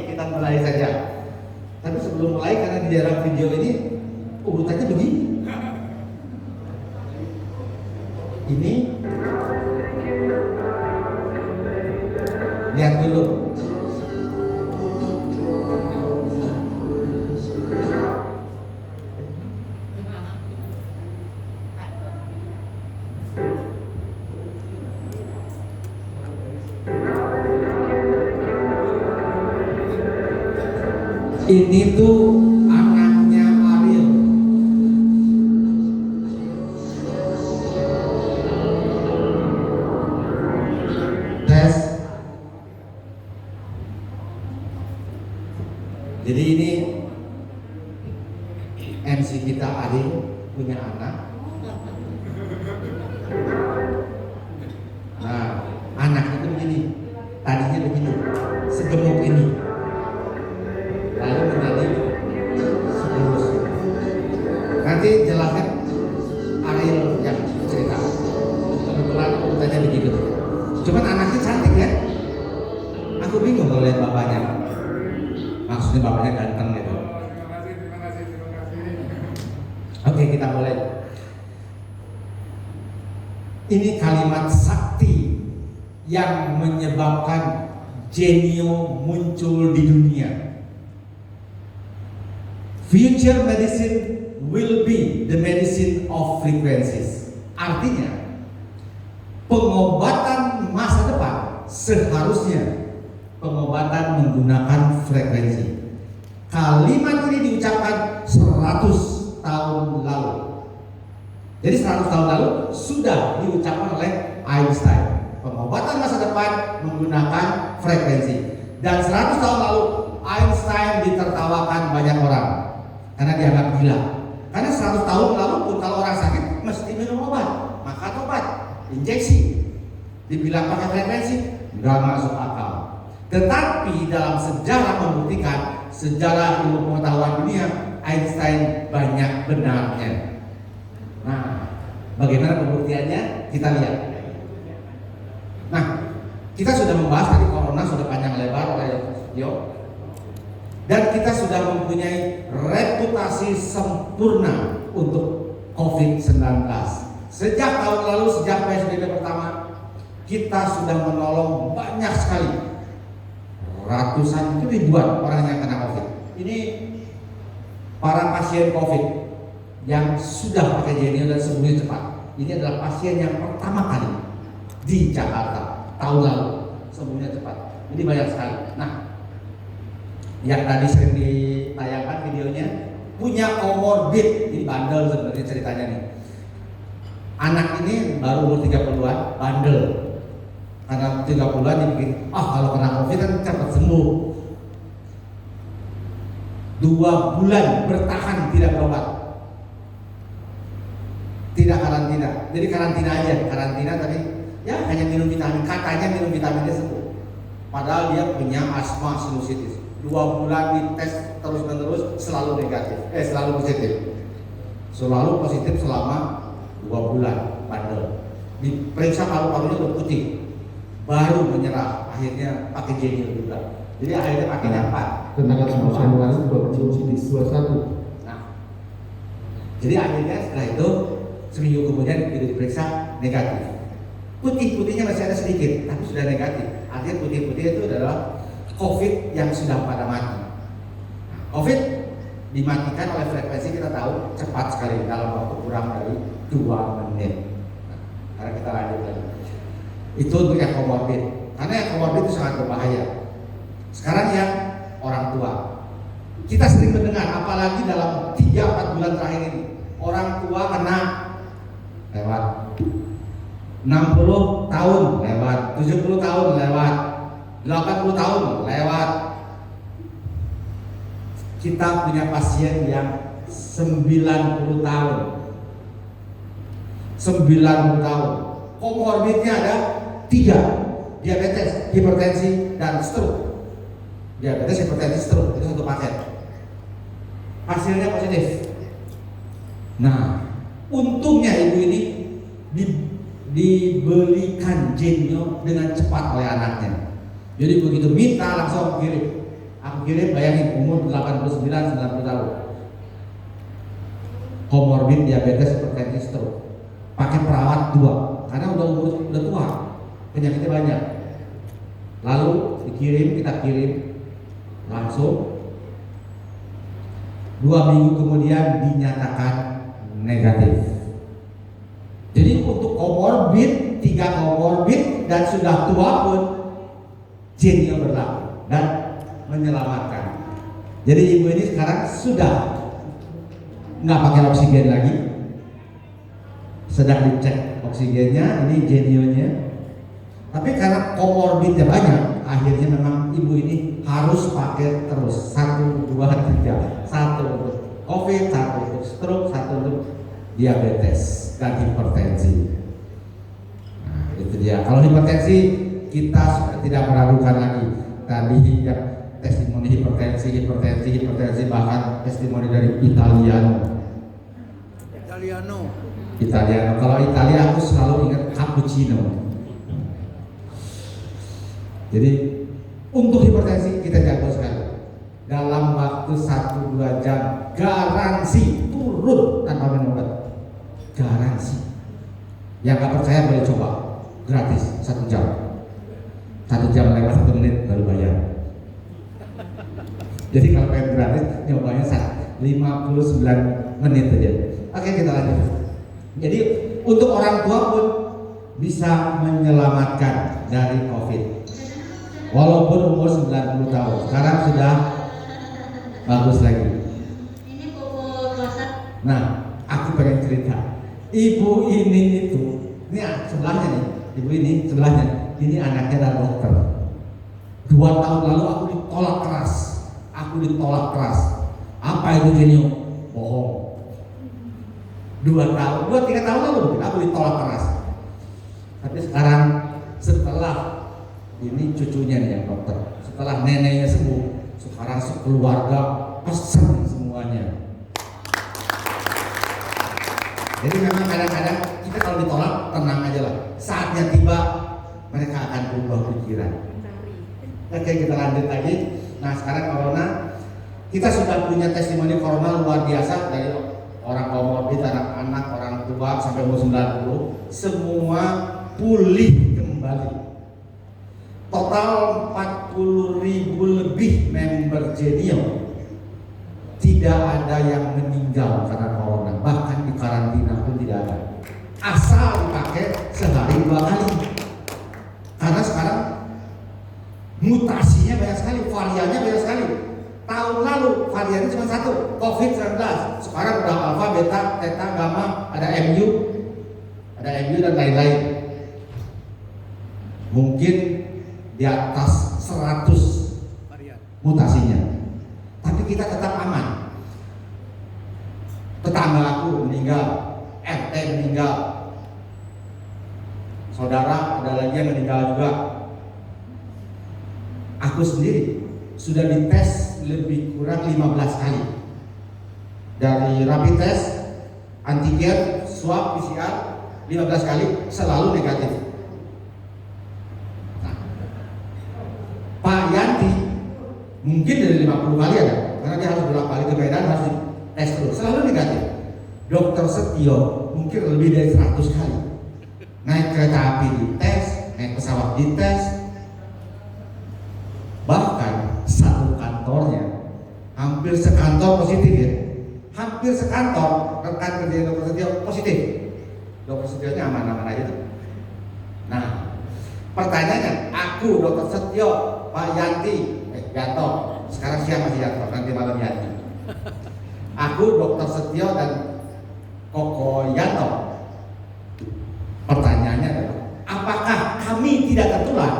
kita mulai saja. Tapi sebelum mulai, karena di dalam video ini urutannya begini. Ini lihat dulu. Ini tuh anaknya Ariel. Tes. Jadi ini MC kita Ariel punya anak. Nah, anaknya tuh begini. Tadinya begini, segemuk ini. Lalu menjadi segelus. Nanti jelaskan Ariel yang cerita. Kebetulan urutannya begitu. Cuman anaknya cantik ya. Aku bingung kalau lihat bapaknya. Maksudnya bapaknya ganteng gitu. Terima kasih. Oke, kita mulai. Ini kalimat sakti yang menyebabkan Genio muncul di dunia. Future medicine will be the medicine of frequencies. Artinya, pengobatan masa depan seharusnya pengobatan menggunakan frekuensi. Kalimat ini diucapkan 100 tahun lalu. Jadi 100 tahun lalu sudah diucapkan oleh Einstein. Pengobatan masa depan menggunakan frekuensi. Dan 100 tahun lalu Einstein ditertawakan banyak orang karena dianggap gila. Karena 100 tahun lalu pun kalau orang sakit mesti minum obat, makan obat, injeksi. Dibilang pakai frekuensi, nggak masuk akal. Tetapi dalam sejarah membuktikan, sejarah ilmu pengetahuan dunia, Einstein banyak benarnya. Nah, bagaimana pembuktiannya? Kita lihat. Nah, kita sudah membahas tadi corona sudah panjang lebar oleh Yo. Dan kita sudah mempunyai reputasi sempurna untuk COVID-19. Sejak tahun lalu, sejak PSBB pertama, kita sudah menolong banyak sekali, ratusan ribuan orang yang kena COVID. Ini para pasien COVID yang sudah pakai Genio dan sembuhnya cepat. Ini adalah pasien yang pertama kali di Jakarta tahun lalu sembuhnya cepat. Ini banyak sekali. Nah, yang tadi sering ditayangkan videonya punya comorbid, ini bandel sebenarnya ceritanya nih. Anak ini baru umur 30-an, bandel. Karena 30-an dia bikin, kalau kena COVID kan cepat sembuh. 2 bulan bertahan tidak berobat, tidak karantina. Jadi karantina aja, tapi ya hanya minum vitamin. Katanya minum vitaminnya sembuh. Padahal dia punya asma sinusitis. 2 bulan dites terus-menerus selalu negatif, selalu positif. Selalu positif selama 2 bulan, bandel. Diperiksa paru-parunya udah putih, baru menyerah. Akhirnya pakai Genio juga. Jadi akhirnya pakai apa? Tentang Januari 21. Nah, jadi akhirnya setelah itu seminggu kemudian itu diperiksa negatif. Putih-putihnya masih ada sedikit, tapi sudah negatif. Artinya putih-putih itu adalah COVID yang sudah pada mati. COVID dimatikan oleh frekuensi, kita tahu cepat sekali dalam waktu kurang dari 2 menit. Nah, karena kita lanjut lagi. Itu untuk yang comorbid. Karena yang comorbid itu sangat berbahaya. Sekarang yang orang tua. Kita sering mendengar, apalagi dalam 3-4 bulan terakhir ini, orang tua kena lewat 60 tahun lewat, 70 tahun lewat, 80 tahun lewat. Kita punya pasien yang 90 tahun. 90 tahun. Komorbidnya ada 3, diabetes, hipertensi, dan stroke. Diabetes, hipertensi, stroke, itu satu paket. Hasilnya positif. Nah, untungnya ibu ini dibelikan Genio dengan cepat oleh anaknya. Jadi begitu minta langsung kirim. Aku kirim, bayangin umur 89-90 tahun, komorbid diabetes, hipertensi, stroke, pakai perawat 2 karena udah tua, penyakitnya banyak. Lalu kita kirim langsung 2 minggu kemudian dinyatakan negatif. Jadi untuk komorbid, 3 komorbid dan sudah tua pun Genio berlaku dan menyelamatkan. Jadi ibu ini sekarang sudah nggak pakai oksigen lagi, sedang dicek oksigennya, ini Genionya. Tapi karena komorbidnya banyak, akhirnya memang ibu ini harus pakai terus 1, 2, 3, 1 untuk COVID, 1 untuk stroke, 1 untuk diabetes dan hipertensi. Nah, itu dia. Kalau hipertensi kita sudah tidak meragukan lagi. Tadi ya testimoni hipertensi, bahkan testimoni dari Italiano. Kalau Italia aku selalu ingat cappuccino. Jadi untuk hipertensi kita jago sekali. Dalam waktu 1-2 jam garansi turun tanpa minum obat. Garansi. Yang nggak percaya boleh coba, gratis 1 jam. 1 jam lewat 1 menit baru bayar. Jadi kalau pengen gratis nyobanya 59 menit aja. Oke, kita lanjut. Jadi untuk orang tua pun bisa menyelamatkan dari COVID. Walaupun umur 90 tahun, sekarang sudah bagus lagi. Nah, aku pengen cerita. Ibu ini sebelahnya nih, ibu ini sebelahnya, ini anaknya adalah dokter. 2 tahun lalu aku ditolak keras. Apa itu Genio? Bohong. 2-3 tahun lalu mungkin aku ditolak keras. Tapi sekarang setelah ini cucunya nih yang dokter, setelah neneknya sembuh, sekarang sekeluarga pesen semuanya. Jadi memang kadang-kadang kita kalau ditolak tenang aja lah. Saatnya tiba mereka akan berubah pikiran. Oke, kita lanjut lagi. Nah, sekarang corona, kita sudah punya testimoni corona luar biasa dari orang komorbid, anak-anak, orang tua sampai umur 90, semua pulih kembali. Total 40.000 lebih member Genio. Tidak ada yang meninggal karena corona, bahkan di karantina pun tidak ada. Asal dipakai sehari 2 kali. Karena sekarang mutasinya banyak sekali, variannya banyak sekali. Tahun lalu variannya cuma 1, COVID-19. Sekarang udah alpha, beta, theta, gamma, ada MU dan lain-lain. Mungkin di atas 100 mutasinya, tapi kita tetap aman. Tetangga aku meninggal, RT meninggal, saudara ada lagi yang meninggal juga. Aku sendiri sudah dites lebih kurang 15 kali, dari rapid test, antigen, swab, PCR 15 kali selalu negatif. Pak Yanti mungkin dari 50 kali ada, karena dia harus bolak balik ke Medan, harus tes terus, selalu negatif. Dokter Setio mungkin lebih dari 100 kali, naik kereta api dites, naik pesawat dites, bahkan satu kantornya hampir sekantor positif ya, hampir sekantor rekan kerja Dokter Setio positif. Dokter Setio-nya aman-aman aja tuh. Nah, pertanyaannya, aku Dokter Setio, Pak Yanti, Yanto, sekarang siapa sih Yanto? Nanti malam Yanti. Aku Dokter Setio dan Koko Yanto. Pertanyaannya adalah, apakah kami tidak tertular?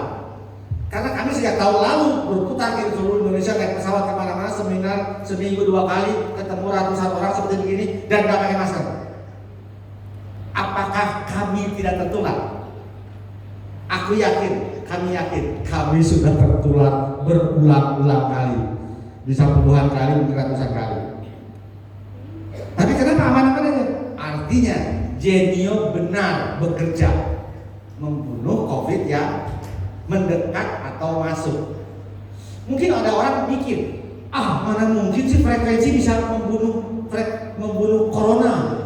Karena kami sejak tahun lalu berputar di seluruh Indonesia, naik pesawat kemana-mana, seminar seminggu 2 kali, ketemu ratusan orang seperti begini dan nggak pakai masker. Apakah kami tidak tertular? Aku yakin, kami sudah tertular berulang-ulang kali, bisa puluhan kali, mungkin ratusan kali. Tapi kenapa aman-aman aja? Artinya Genio benar bekerja membunuh COVID yang mendekat atau masuk. Mungkin ada orang mikir, Mana mungkin sih frekuensi bisa membunuh corona.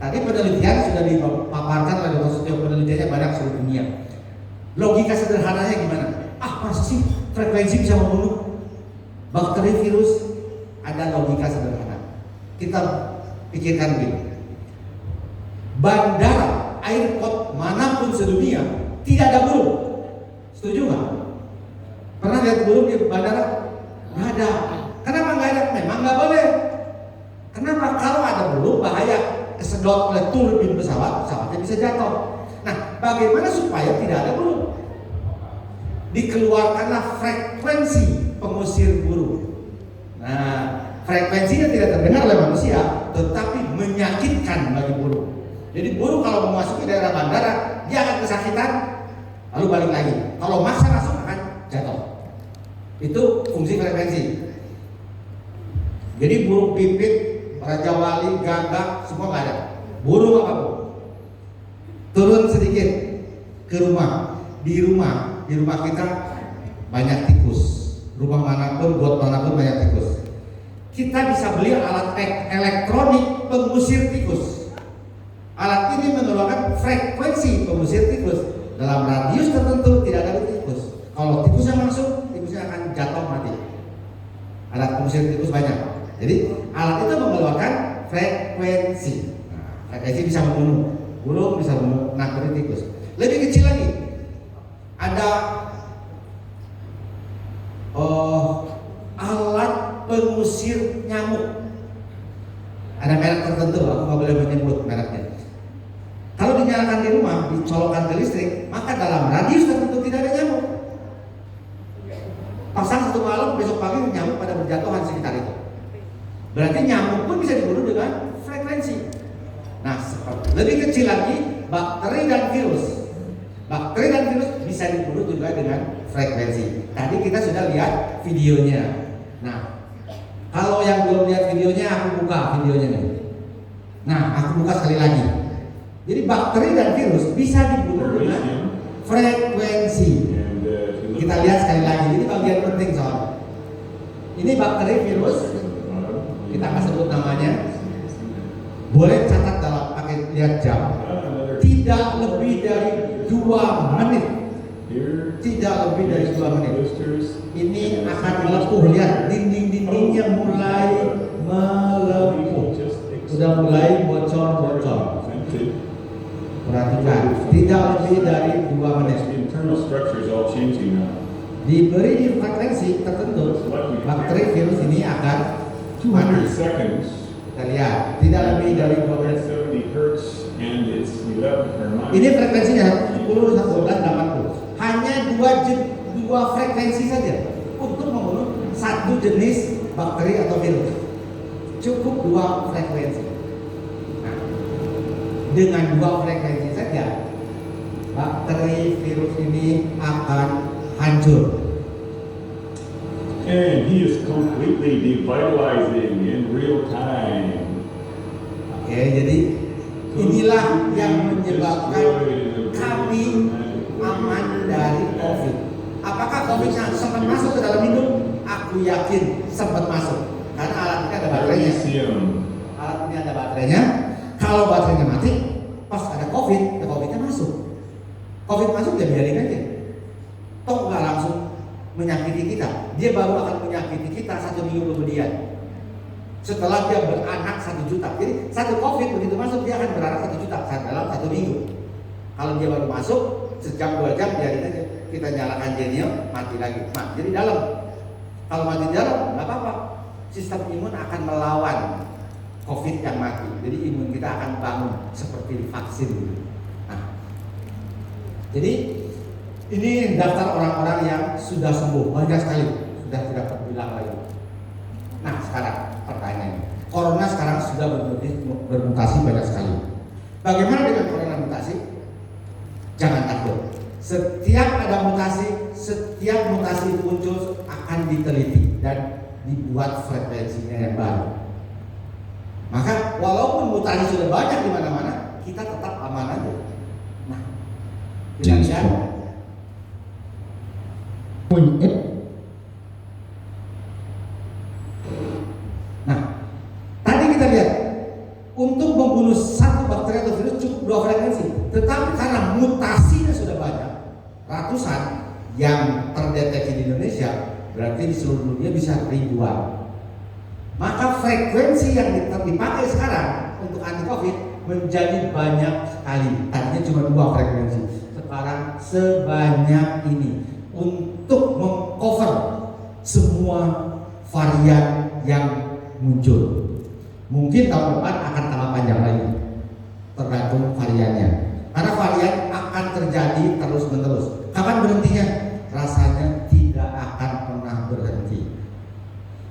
Tadi penelitian sudah dipaparkan oleh Dr. Sutio, penelitiannya banyak seluruh dunia. Logika sederhananya gimana? Masa sih frekuensi bisa membunuh bakteri, virus? Ada logika sederhana. Kita pikirkan begini. Bandara, airport manapun sedunia tidak ada burung. Setuju nggak? Pernah lihat burung di bandara? Nggak ada. Kenapa nggak ada? Memang nggak boleh. Kenapa? Kalau ada burung bahaya, kesedot oleh turbin pesawatnya bisa jatuh. Nah, bagaimana supaya tidak ada burung? Dikeluarkanlah frekuensi pengusir burung. Nah, frekuensinya tidak terdengar oleh manusia, tetapi menyakitkan bagi burung. Jadi burung kalau memasuki daerah bandara, dia akan kesakitan, lalu balik lagi. Kalau maksa masuk akan jatuh. Itu fungsi frekuensi. Jadi burung pipit, raja wali, gagak, semua nggak ada. Burung apapun. Turun sedikit ke rumah. Di rumah kita banyak tikus. Rumah manapun, got manapun banyak tikus. Kita bisa beli alat elektronik pengusir tikus. Alat ini mengeluarkan frekuensi pengusir tikus. Dalam radius tertentu tidak ada tikus. Kalau tikusnya masuk, tikusnya akan jatuh mati. Alat pengusir tikus banyak. Jadi alat itu mengeluarkan frekuensi. Nah, frekuensi bisa membunuh burung, bisa menakutkan tikus. Lebih kecil lagi, ada alat pengusir nyamuk. Ada merek tertentu, aku nggak boleh menyebut mereknya. Kalau dinyalakan di rumah, dicolokkan ke listrik, maka dalam radius tertentu tidak ada nyamuk. Pasang satu malam, besok pagi nyamuk pada berjatuhan sekitar itu. Berarti nyamuk pun bisa dibunuh dengan frekuensi. Nah, lebih kecil lagi, bakteri dan virus. Bakteri dan virus bisa dibunuh juga dengan frekuensi. Tadi kita sudah lihat videonya. Nah, kalau yang belum lihat videonya, aku buka videonya nih. Nah, aku buka sekali lagi. Jadi bakteri dan virus bisa dibunuh dengan frekuensi. Kita lihat sekali lagi. Ini bagian penting soalnya. Ini bakteri, virus. Kita akan sebut namanya. Boleh catat dalam pakai lihat jam. Tidak lebih dari 2 menit. Tidak lebih dari 2 menit. Ini akan melepuh. Lihat dinding-dindingnya mulai melepuh. Sudah mulai bocor-bocor. Perhatikan, tidak lebih dari 2 menit. Diberi frekuensi tertentu, bakteri virus ini akan mati. Kita lihat, tidak lebih dari 2 menit. Ini frekuensinya 10, 11, 80. Hanya dua frekuensi saja untuk membunuh satu jenis bakteri atau virus. Cukup 2 frekuensi. Nah, dengan 2 frekuensi saja, bakteri virus ini akan hancur. And he is completely devitalizing in real time. Oke, jadi inilah yang menyebabkan kami aman dari COVID. Apakah COVID-nya sempat masuk ke dalam hidung? Aku yakin sempat masuk. Karena alat ini ada baterainya. Alat ini ada baterainya. Kalau baterainya mati, pas ada COVID, ya COVID-nya masuk. COVID masuk ya biarin aja. Toh nggak langsung menyakiti kita. Dia baru akan menyakiti kita 1 minggu kemudian. Setelah dia beranak 1 juta. Jadi satu COVID begitu masuk dia akan beranak 1 juta dalam 1 minggu. Kalau dia baru masuk sejam 2 jam biarin aja. Kita nyalakan genio, mati lagi. Nah, jadi dalam. Kalau mati di dalam nggak apa-apa. Sistem imun akan melawan COVID yang mati. Jadi imun kita akan bangun seperti divaksin. Nah, jadi ini daftar orang-orang yang sudah sembuh banyak sekali, sudah tidak terbilang lagi. Nah, sekarang pertanyaannya, corona sekarang sudah bermutasi banyak sekali. Bagaimana dengan corona mutasi? Jangan takut. Setiap ada mutasi, setiap mutasi muncul akan diteliti dan dibuat frekuensinya yang baru. Maka walaupun mutasi sudah banyak di mana-mana, kita tetap aman aja. Nah, kita lihat mutasinya sudah banyak, ratusan yang terdeteksi di Indonesia, berarti di seluruh dunia bisa ribuan. Maka frekuensi yang dipakai sekarang untuk anti COVID menjadi banyak sekali. Tadinya cuma 2 frekuensi, sekarang sebanyak ini untuk mengcover semua varian yang muncul. Mungkin tahun depan akan tambah panjang lagi, tergantung variannya. Karena varian akan terjadi terus-menerus. Kapan berhentinya? Rasanya tidak akan pernah berhenti.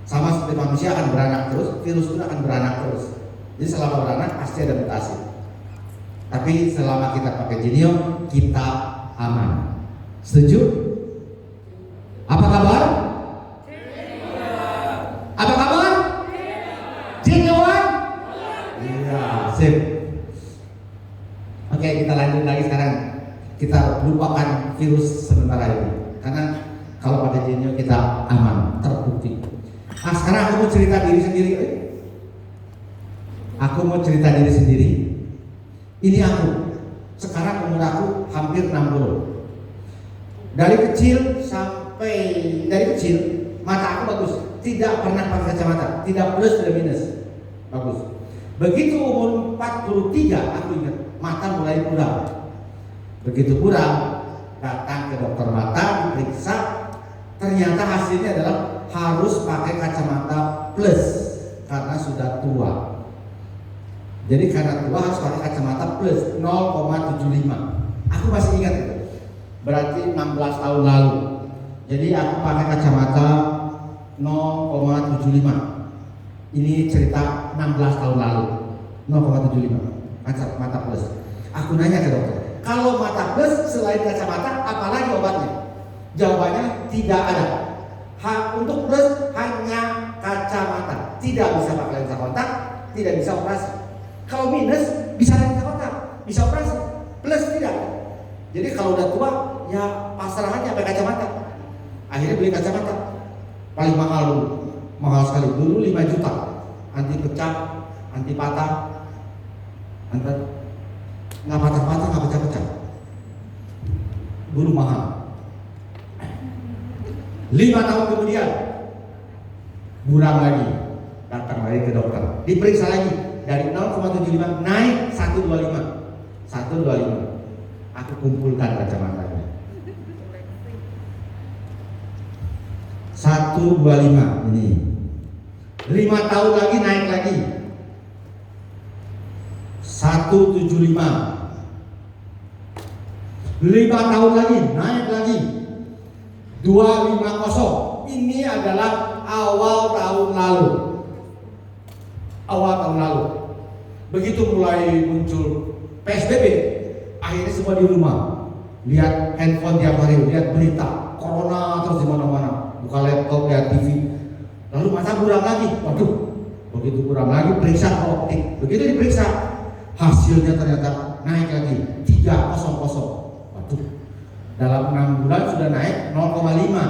Sama seperti manusia akan beranak terus, virus pun akan beranak terus. Jadi selama beranak pasti ada mutasi. Tapi selama kita pakai Genio, kita aman. Setuju? Apa kabar? Apa kabar? Genioan? Iya, sip. Oke, kita lanjut lagi sekarang. Kita lupakan virus sementara ini. Karena kalau pakai Genio kita aman, terbukti. Nah, sekarang aku mau cerita diri sendiri. Aku mau cerita diri sendiri. Ini aku. Sekarang umur aku hampir 60. Dari kecil mata aku bagus. Tidak pernah pakai kacamata. Tidak plus, tidak minus. Bagus. Begitu umur 43, aku ingat mata mulai kurang. Begitu kurang, datang ke dokter mata, diperiksa. Ternyata hasilnya adalah harus pakai kacamata plus karena sudah tua. Jadi karena tua harus pakai kacamata plus 0,75. Aku masih ingat itu. Berarti 16 tahun lalu. Jadi aku pakai kacamata 0,75. Ini cerita 16 tahun lalu. 0,75 kacamata plus. Aku nanya ke dokter, kalau mata plus selain kacamata apalagi obatnya? Jawabannya tidak ada. Untuk plus hanya kacamata, tidak bisa pakai lensa kontak, tidak bisa operasi. Kalau minus bisa lensa kontak, bisa operasi. Plus tidak. Jadi kalau udah tua ya pasrah aja pakai kacamata. Akhirnya beli kacamata paling mahal dulu, mahal sekali dulu 5 juta, anti pecah, anti patah, nggak patah-patah, nggak pecah-pecah, dulu mahal. 5 tahun kemudian buram lagi, datang lagi ke dokter, diperiksa lagi dari 0,75 naik 125. Aku kumpulkan kacamatanya 125 ini. 5 tahun lagi naik lagi 175. 5 tahun lagi naik lagi 250. Ini adalah awal tahun lalu. Begitu mulai muncul PSBB, akhirnya semua di rumah. Lihat handphone tiap hari, lihat berita corona terus di mana-mana. Buka laptop, lihat TV. Lalu mata buram lagi. Waduh, begitu buram lagi periksa optik. Begitu diperiksa, hasilnya ternyata naik lagi 300. Waduh, dalam 6 bulan sudah naik 0,5.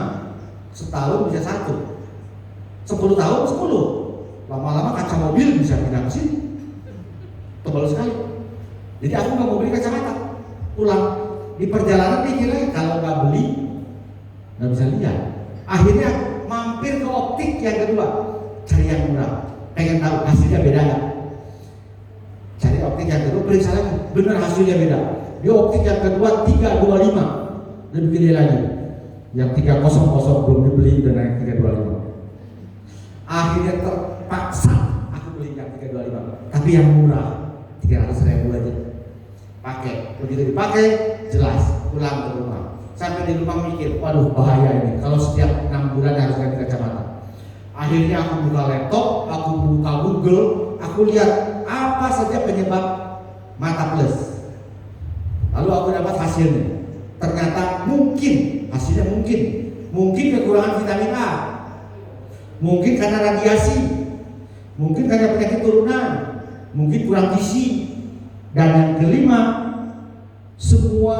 Setahun bisa 1. 10 tahun 10. Lama-lama kaca mobil bisa pindah ke sini. Tebal sekali. Jadi aku nggak mau beli kacamata. Pulang di perjalanan pikir lagi, kalau nggak beli nggak bisa lihat. Akhirnya mampir ke optik yang kedua, cari yang murah. Pengen tahu hasilnya beda nggak? Cari optik yang kedua, periksa lagi, bener hasilnya beda. Di optik yang kedua 325, lebih gede lagi. Yang 300 belum dibeli, udah naik 325. Akhirnya terpaksa aku beli yang 325, tapi yang murah 300.000 aja. Pakai, begitu dipakai jelas, pulang ke rumah. Sampai di rumah mikir, waduh bahaya ini. Kalau setiap 6 bulan harus ganti kacamata. Akhirnya aku buka laptop, aku buka Google, aku lihat apa saja penyebab mata plus. Lalu aku dapat hasilnya. Ternyata hasilnya mungkin kekurangan vitamin A. Mungkin karena radiasi, mungkin karena penyakit turunan, mungkin kurang gizi. Dan yang kelima, semua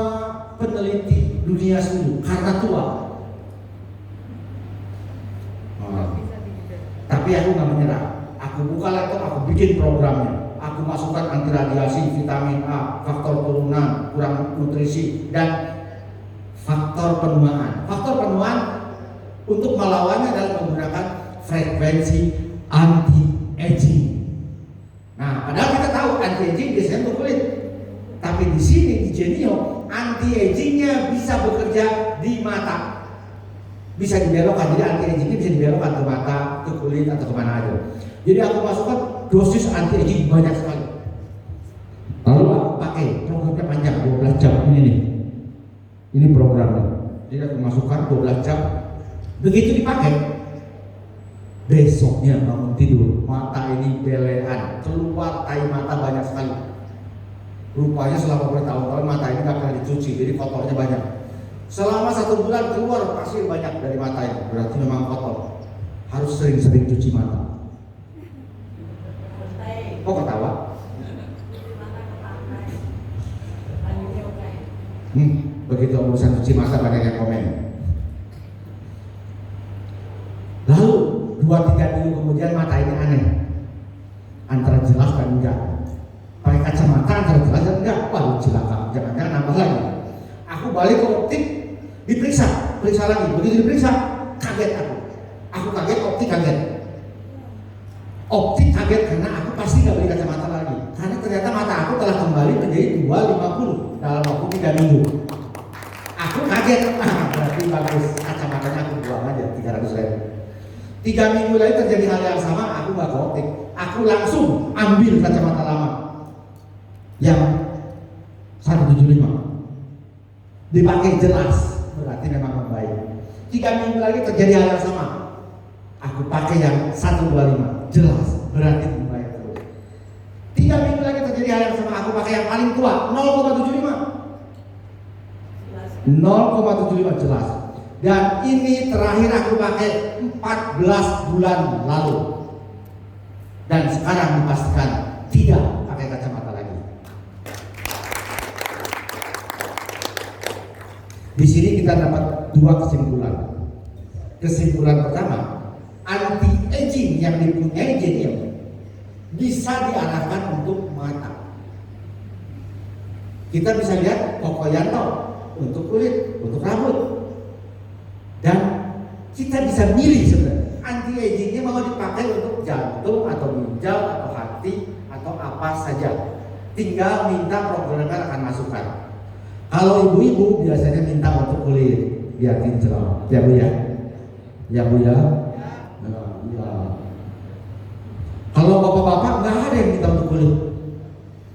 peneliti dunia seluruh karena tua. Tapi aku nggak menyerah. Aku buka laptop, aku bikin programnya, aku Aku masukkan anti radiasi, vitamin A, faktor turunan, kurang nutrisi, dan faktor penuaan. Faktor penuaan untuk melawannya adalah menggunakan frekuensi anti-aging. Nah, padahal kita tahu anti-aging biasanya untuk kulit. Tapi di sini di Genio, anti-agingnya bisa bekerja di mata. Bisa dibelokkan, jadi anti-agingnya bisa dibelokkan ke mata, ke kulit, atau kemana aja. Jadi aku masukkan dosis anti-aging banyak sekali. Lalu aku pakai programnya panjang, 12 jam ini nih. Ini programnya. Jadi aku masukkan 12 jam. Begitu dipakai, besoknya bangun tidur, mata ini belean, keluar tai mata banyak sekali. Rupanya selama bertahun-tahun mata ini gak pernah dicuci, jadi kotornya banyak. Selama 1 bulan keluar pasir banyak dari mata ini, berarti memang kotor. Harus sering-sering cuci mata. Kok ketawa? Begitu urusan cuci mata banyak yang komen. Lalu 2-3 minggu kemudian mata ini aneh, antara jelas dan enggak. Pakai kacamata antara jelas dan enggak. Wah, celaka, jangan-jangan nambah lagi. Aku balik ke optik, periksa lagi. Begitu diperiksa, kaget aku. Aku kaget, optik kaget. Optik kaget karena aku pasti nggak beli kacamata lagi. Karena ternyata mata aku telah kembali menjadi 250 dalam waktu 3 minggu. Aku kaget, berarti bagus. Kacamatanya aku buang aja 300.000. 3 minggu lagi terjadi hal yang sama, aku nggak ke optik. Aku langsung ambil kacamata lama yang 175. Dipakai jelas, berarti memang membaik. 3 minggu lagi terjadi hal yang sama, aku pakai yang 125, jelas, berarti membaik terus. 3 minggu lagi terjadi hal yang sama, aku pakai yang paling tua, 0,75. 0,75 jelas. Dan ini terakhir aku pakai 14 bulan lalu. Dan sekarang dipastikan tidak pakai kacamata lagi. Di sini kita dapat 2 kesimpulan. Kesimpulan pertama, anti-aging yang dipunyai Genio bisa diarahkan untuk mata. Kita bisa lihat Kokoyanto untuk kulit, untuk rambut. Dan kita bisa milih sebenarnya anti-agingnya mau dipakai untuk jantung atau ginjal atau hati atau apa saja. Tinggal minta programmer akan masukkan. Kalau ibu-ibu biasanya minta untuk kulit biar kinclong, ya Bu ya, ya Bu ya. Nah, ya. Kalau bapak-bapak nggak ada yang minta untuk kulit,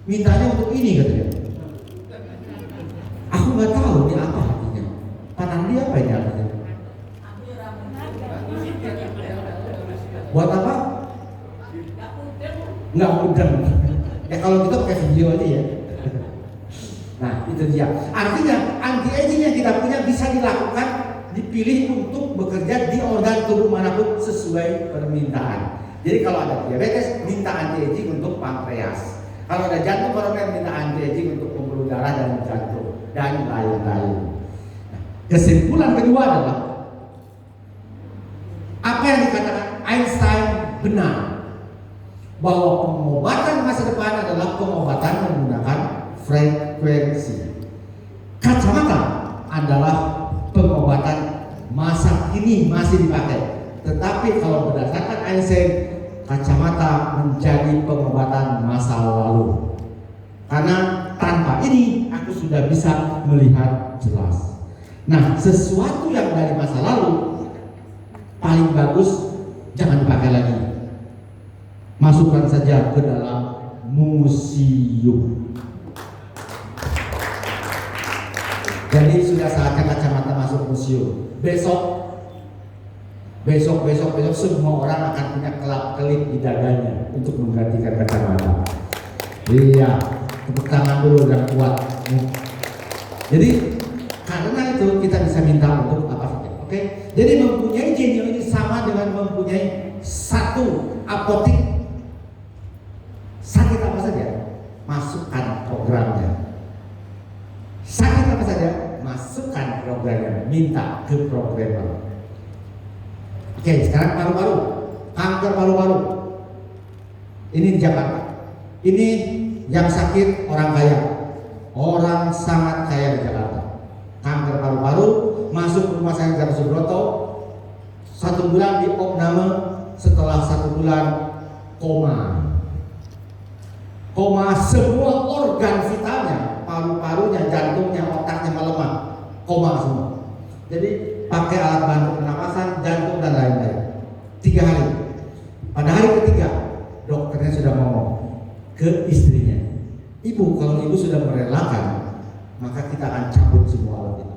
mintanya untuk ini katanya. Aku nggak tahu ini apa artinya. Tangan dia apa ini artinya? Buat apa? Nggak mudeng. Ya kalau gitu pakai video aja ya. Nah itu dia. Artinya anti-aging yang kita punya bisa dilakukan, dipilih untuk bekerja di organ tubuh manapun sesuai permintaan. Jadi kalau ada diabetes, minta anti-aging untuk pankreas. Kalau ada jantung koroner, minta anti-aging untuk pembuluh darah dan jantung dan lain-lain. Nah, kesimpulan kedua adalah apa yang dikatakan Einstein benar, bahwa pengobatan masa depan adalah pengobatan menggunakan frekuensi. Kacamata adalah pengobatan masa kini masih dipakai, tetapi kalau berdasarkan Einstein, kacamata menjadi pengobatan masa lalu. Karena tanpa ini aku sudah bisa melihat jelas. Nah, sesuatu yang dari masa lalu paling bagus jangan dipakai lagi. Masukkan saja ke dalam museum. Jadi sudah saatnya kacamata masuk museum. Besok semua orang akan punya kelap-kelip di dadanya untuk menggantikan kacamata. Iya, tepuk tangan dulu udah kuat. Jadi karena itu kita bisa minta untuk apa saja. Oke? Jadi mempunyai Genio ini sama dengan mempunyai satu apotik. Sakit apa saja, masukkan programnya. Sakit apa saja, masukkan programnya. Minta ke programmer. Oke, sekarang paru-paru, kanker paru-paru. Ini di Jakarta. Ini yang sakit orang kaya, orang sangat kaya di Jakarta. Kanker paru-paru, masuk rumah sakit Gatot Subroto, 1 bulan di opname, setelah 1 bulan koma. Koma, semua organ vitalnya, paru-parunya, jantungnya, otaknya melemah, koma semua. Jadi pakai alat bantu pernapasan, jantung dan lain-lain. 3 hari. Pada hari ketiga, dokternya sudah ngomong ke istrinya, ibu, kalau ibu sudah merelakan, maka kita akan cabut semua alat itu.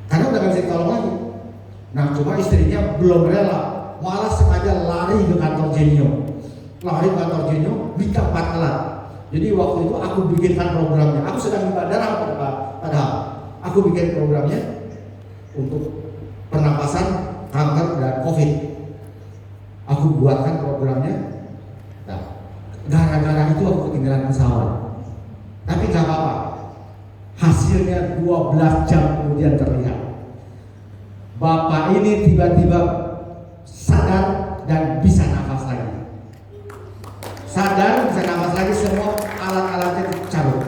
Karena udah gak bisa ditolong lagi. Nah, cuma istrinya belum rela, malah sengaja lari ke kantor Genio. Lari ke kantor Genio, minta 4 alat. Jadi waktu itu aku bikinkan programnya. Aku sedang minta darah padahal aku bikin programnya untuk pernapasan, kanker, dan COVID. Aku buatkan programnya. Nah, gara-gara itu aku ketinggalan pesawat. Tapi gak apa-apa. Hasilnya 12 jam kemudian terlihat. Bapak ini tiba-tiba sadar dan bisa nafas lagi. Sadar, bisa nafas lagi, semua alat-alatnya dicabut.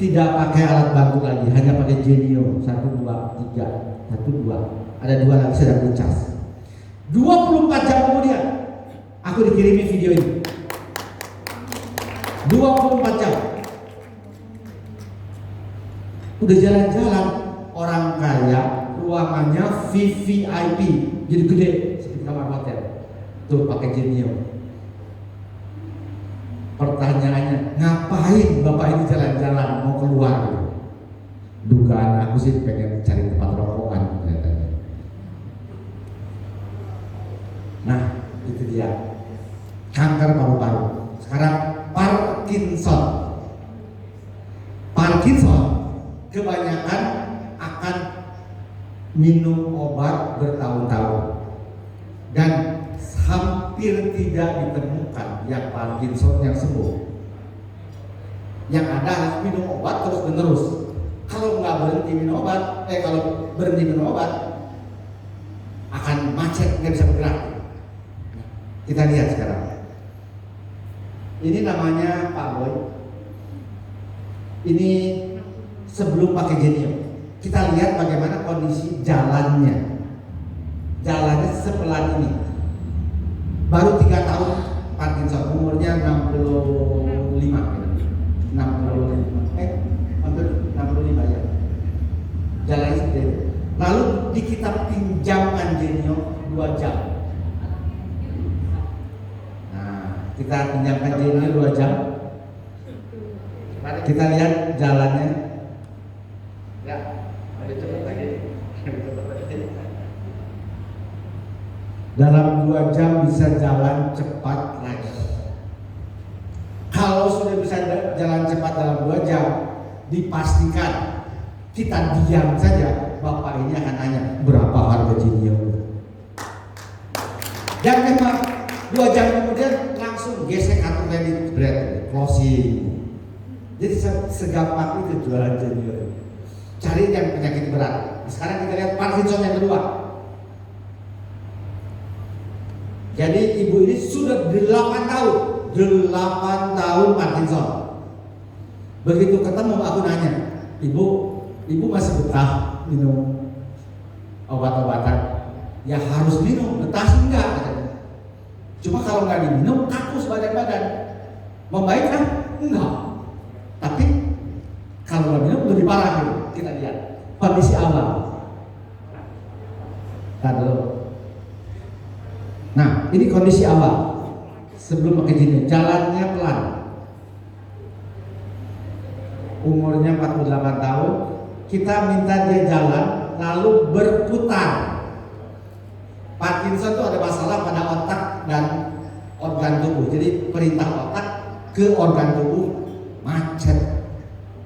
Tidak pakai alat bantu lagi, hanya pakai Genio 1, 2, 3, 1, 2. Ada 2 lagi sedang dicas. 24 jam kemudian aku dikirimi video ini. 24 jam. Udah jalan-jalan, orang kaya, ruangannya VVIP, jadi gede seperti kamar hotel. Tuh pakai Genio. Pertanyaannya, ngapain bapak ini jalan-jalan mau keluar? Dugaan aku sih pengen cari tempat rokokan katanya. Nah, itu dia. Kanker paru-paru. Sekarang Parkinson. Parkinson kebanyakan akan minum obat bertahun-tahun dan hampir tidak ditemukan yang Parkinson yang sembuh. Yang ada harus minum obat terus-menerus. Kalau nggak berhenti minum obat, kalau berhenti minum obat akan macet, nggak bisa bergerak. Kita lihat sekarang. Ini namanya Pak Boy. Ini sebelum pakai Genio. Kita lihat bagaimana kondisi jalannya. Jalannya sepelan ini. Baru 3 tahun Parkinson, umurnya 65 hampir 65 ya. Jalannya seperti itu. Lalu kita pinjamkan Genio 2 jam. Nah, kita pinjamkan Genio 2 jam. Kita lihat jalannya. Ya, ada cepat lagi. Dalam 2 jam bisa jalan cepat lagi. Kalau sudah bisa jalan cepat dalam 2 jam, dipastikan kita diam saja, bapak ini akan nanya berapa harga Genio. Dan memang 2 jam kemudian langsung gesek kartunya di bread, closing. Jadi segampang itu jualan Genio. Cari yang penyakit berat. Sekarang kita lihat Parkinson yang kedua. Jadi ibu ini sudah 8 tahun, 8 tahun Parkinson. Begitu ketemu aku nanya, ibu masih betah minum obat-obatan? Ya harus minum, betah sih enggak katanya. Cuma kalau nggak diminum kaku sebadan-badan. Membaik kan? Enggak. Tapi kalau nggak minum lebih parah gitu. Kita lihat kondisi awal. Nah, ini kondisi awal sebelum pakai Genio. Jalannya pelan. Umurnya 48 tahun. Kita minta dia jalan lalu berputar. Parkinson itu ada masalah pada otak dan organ tubuh. Jadi perintah otak ke organ tubuh macet.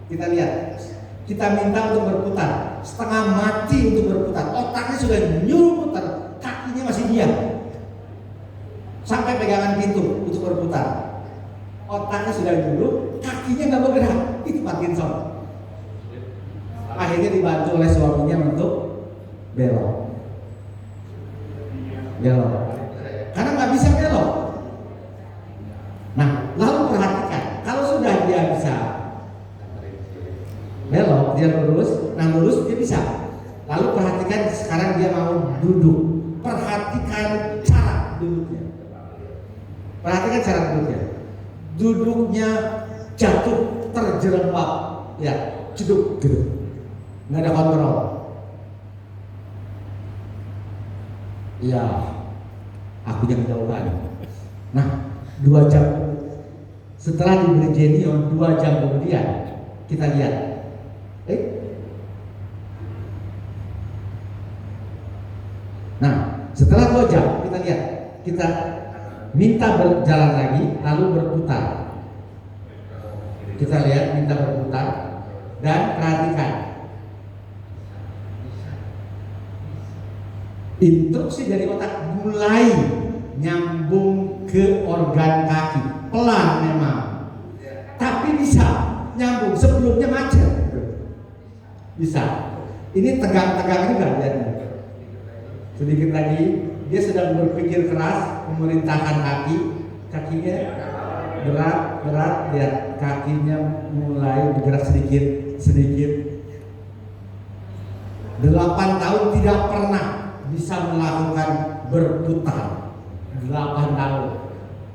Kita lihat. Kita minta untuk berputar. Setengah mati untuk berputar. Otaknya sudah nyuruh putar, kakinya masih diam. Sampai pegangan pintu untuk berputar. Otaknya sudah nyuruh, kakinya nggak bergerak. Itu Parkinson. Akhirnya dibantu oleh suaminya untuk belok. Karena nggak bisa belok. dia lurus. Nah lurus dia bisa. Lalu perhatikan sekarang dia mau duduk. Perhatikan cara duduknya. Perhatikan cara duduknya. Duduknya jatuh terjerembab. Ya, jeduk gitu. Nggak ada kontrol. Ya, aku yang kejauhan. Nah, 2 jam setelah diberi Genio, 2 jam kemudian kita lihat. Nah, setelah 2 jam kita lihat, kita minta berjalan lagi, lalu berputar. Kita lihat minta berputar dan perhatikan. Instruksi dari otak mulai nyambung ke organ kaki, pelan memang, tapi bisa nyambung. Sebelumnya macet, bisa. Ini tegang-tegang juga lihatnya. Sedikit lagi dia sedang berpikir keras memerintahkan kakinya berat, lihat kakinya mulai bergerak sedikit. 8 tahun tidak pernah bisa melakukan berputar. 8 tahun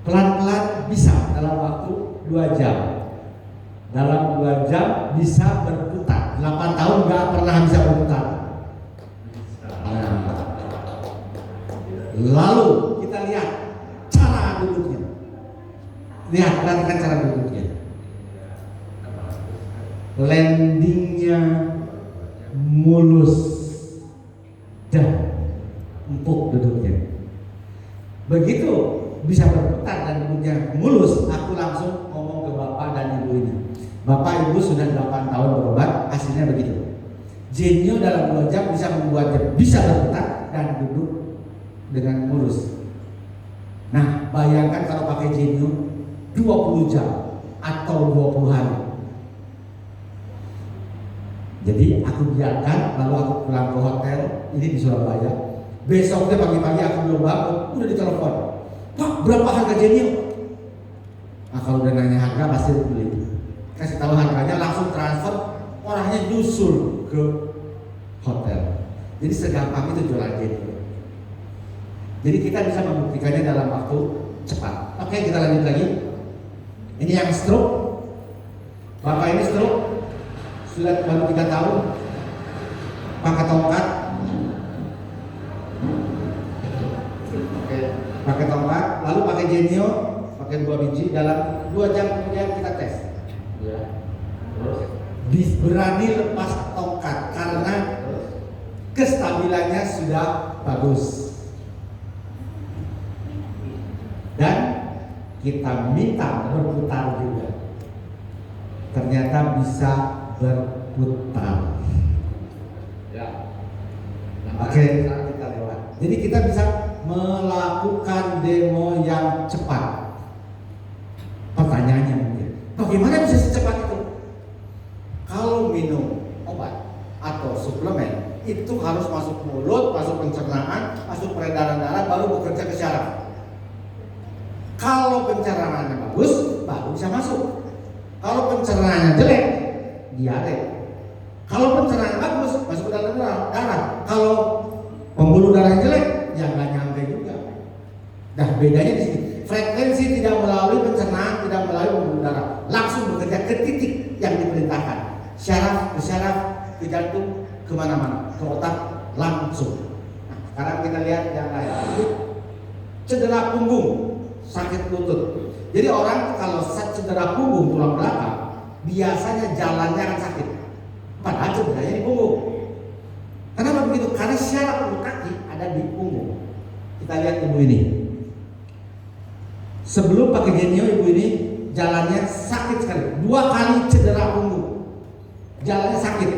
pelan-pelan bisa dalam waktu 2 jam. Dalam 2 jam bisa berputar. 8 tahun nggak pernah bisa berputar. Nah, lalu kita lihat cara duduknya. Lihat, perhatikan cara duduknya. Landingnya mulus dan empuk duduknya. Begitu bisa berputar dan duduknya mulus, aku langsung ngomong ke bapak dan ibu ini. Bapak ibu sudah 8 tahun berobat, hasilnya begitu. Genio dalam 2 jam bisa membuatnya bisa berputar dan duduk dengan mulus. Nah, bayangkan kalau pakai Genio 20 jam atau 20 hari. Jadi aku biarkan, lalu aku pulang ke hotel ini di Surabaya. Besoknya pagi-pagi aku belum bangun, udah ditelepon. Pak, berapa harga Genio? Nah, kalau udah nanya harga pasti beli. Kasih tahu harganya, langsung transfer, orangnya nyusul ke hotel. Jadi segampang itu jualan Genio. Jadi kita bisa membuktikannya dalam waktu cepat. Oke, kita lanjut lagi. Ini yang stroke. Bapak ini stroke sudah baru 3 tahun. Pakai tongkat. Oke, pakai tongkat, lalu pakai Genio, pakai 2 biji. Dalam 2 jam kemudian kita tes. Ya. Terus berani lepas tongkat karena kestabilannya sudah bagus. Dan kita minta berputar juga. Ternyata bisa berputar. Ya. Oke, kita lewat. Jadi kita bisa melakukan demo yang cepat. Pertanyaannya mungkin, bagaimana bisa secepat itu? Kalau minum obat atau suplemen itu harus masuk mulut, masuk pencernaan, masuk peredaran darah, baru bekerja ke syaraf. Kalau pencernaannya bagus, baru bisa masuk. Kalau pencernaannya jelek, diare. Kalau pencernaan bagus, masuk ke dalam darah. Kalau pembuluh darah jelek, ya nggak nyampe juga. Nah, bedanya di sini. Frekuensi tidak melalui pencernaan, tidak melalui pembuluh darah, langsung bekerja ke titik yang diperintahkan. Syaraf ke syaraf, ke jantung, kemana-mana, ke otak langsung. Nah, sekarang kita lihat yang lain. Cedera punggung, sakit lutut. Jadi orang kalau cedera punggung tulang belakang, biasanya jalannya akan sakit. Padahal cederanya di punggung. Kenapa begitu? Karena syaraf untuk kaki ada di punggung. Kita lihat ibu ini. Sebelum pakai Genio, ibu ini jalannya sakit sekali. 2 kali cedera punggung, jalannya sakit.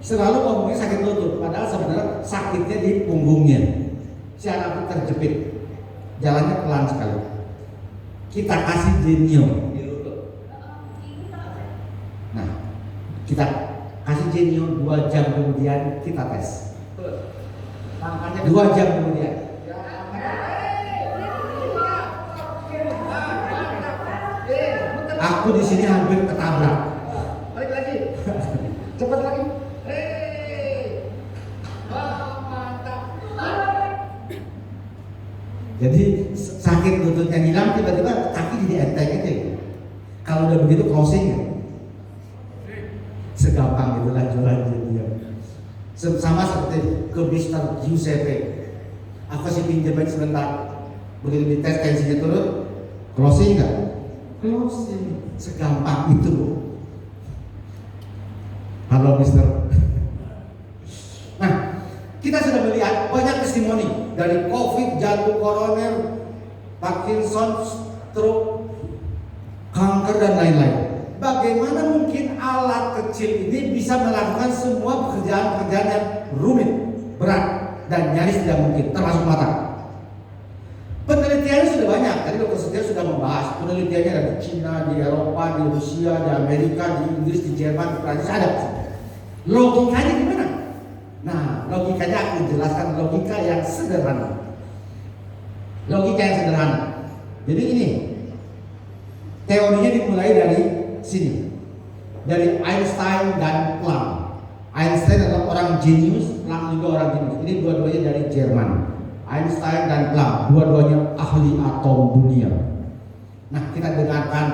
Selalu ngomongnya sakit lutut, padahal sebenarnya sakitnya di punggungnya. Syaraf terjepit, jalannya pelan sekali. Kita kasih Genio di lutut. Nah, kita kasih Genio 2 jam kemudian kita tes. 2 jam kemudian. Aku di sini hampir ketabrak. Balik lagi. cepat lagi. Mantap. Jadi sakit lututnya hilang, tiba-tiba kaki jadi enteng gitu. Kalau udah begitu closing ya. Segampang itulah jualan dia. Sama seperti ke Mr. Giuseppe. Aku sih pinjamin sebentar. Begitu dites tensinya turun, closing nggak? Closing. Segampang itu. Halo Mister. Nah, kita sudah melihat banyak testimoni dari COVID, jantung koroner, Parkinson, stroke, kanker dan lain-lain. Bagaimana mungkin alat kecil ini bisa melakukan semua pekerjaan-pekerjaan yang rumit, berat, dan nyaris tidak mungkin, termasuk mata. Penelitiannya sudah banyak. Tadi Dr. Setia sudah membahas penelitiannya dari Cina, di Eropa, di Rusia, di Amerika, di Inggris, di Jerman, di Prancis ada. Logikanya gimana? Nah, logikanya aku jelaskan logika yang sederhana. Logika yang sederhana. Jadi ini teorinya dimulai dari sini, dari Einstein dan Planck. Einstein adalah orang jenius, Planck juga orang jenius. Ini dua-duanya dari Jerman. Einstein dan Planck, dua-duanya ahli atom dunia. Nah, kita dengarkan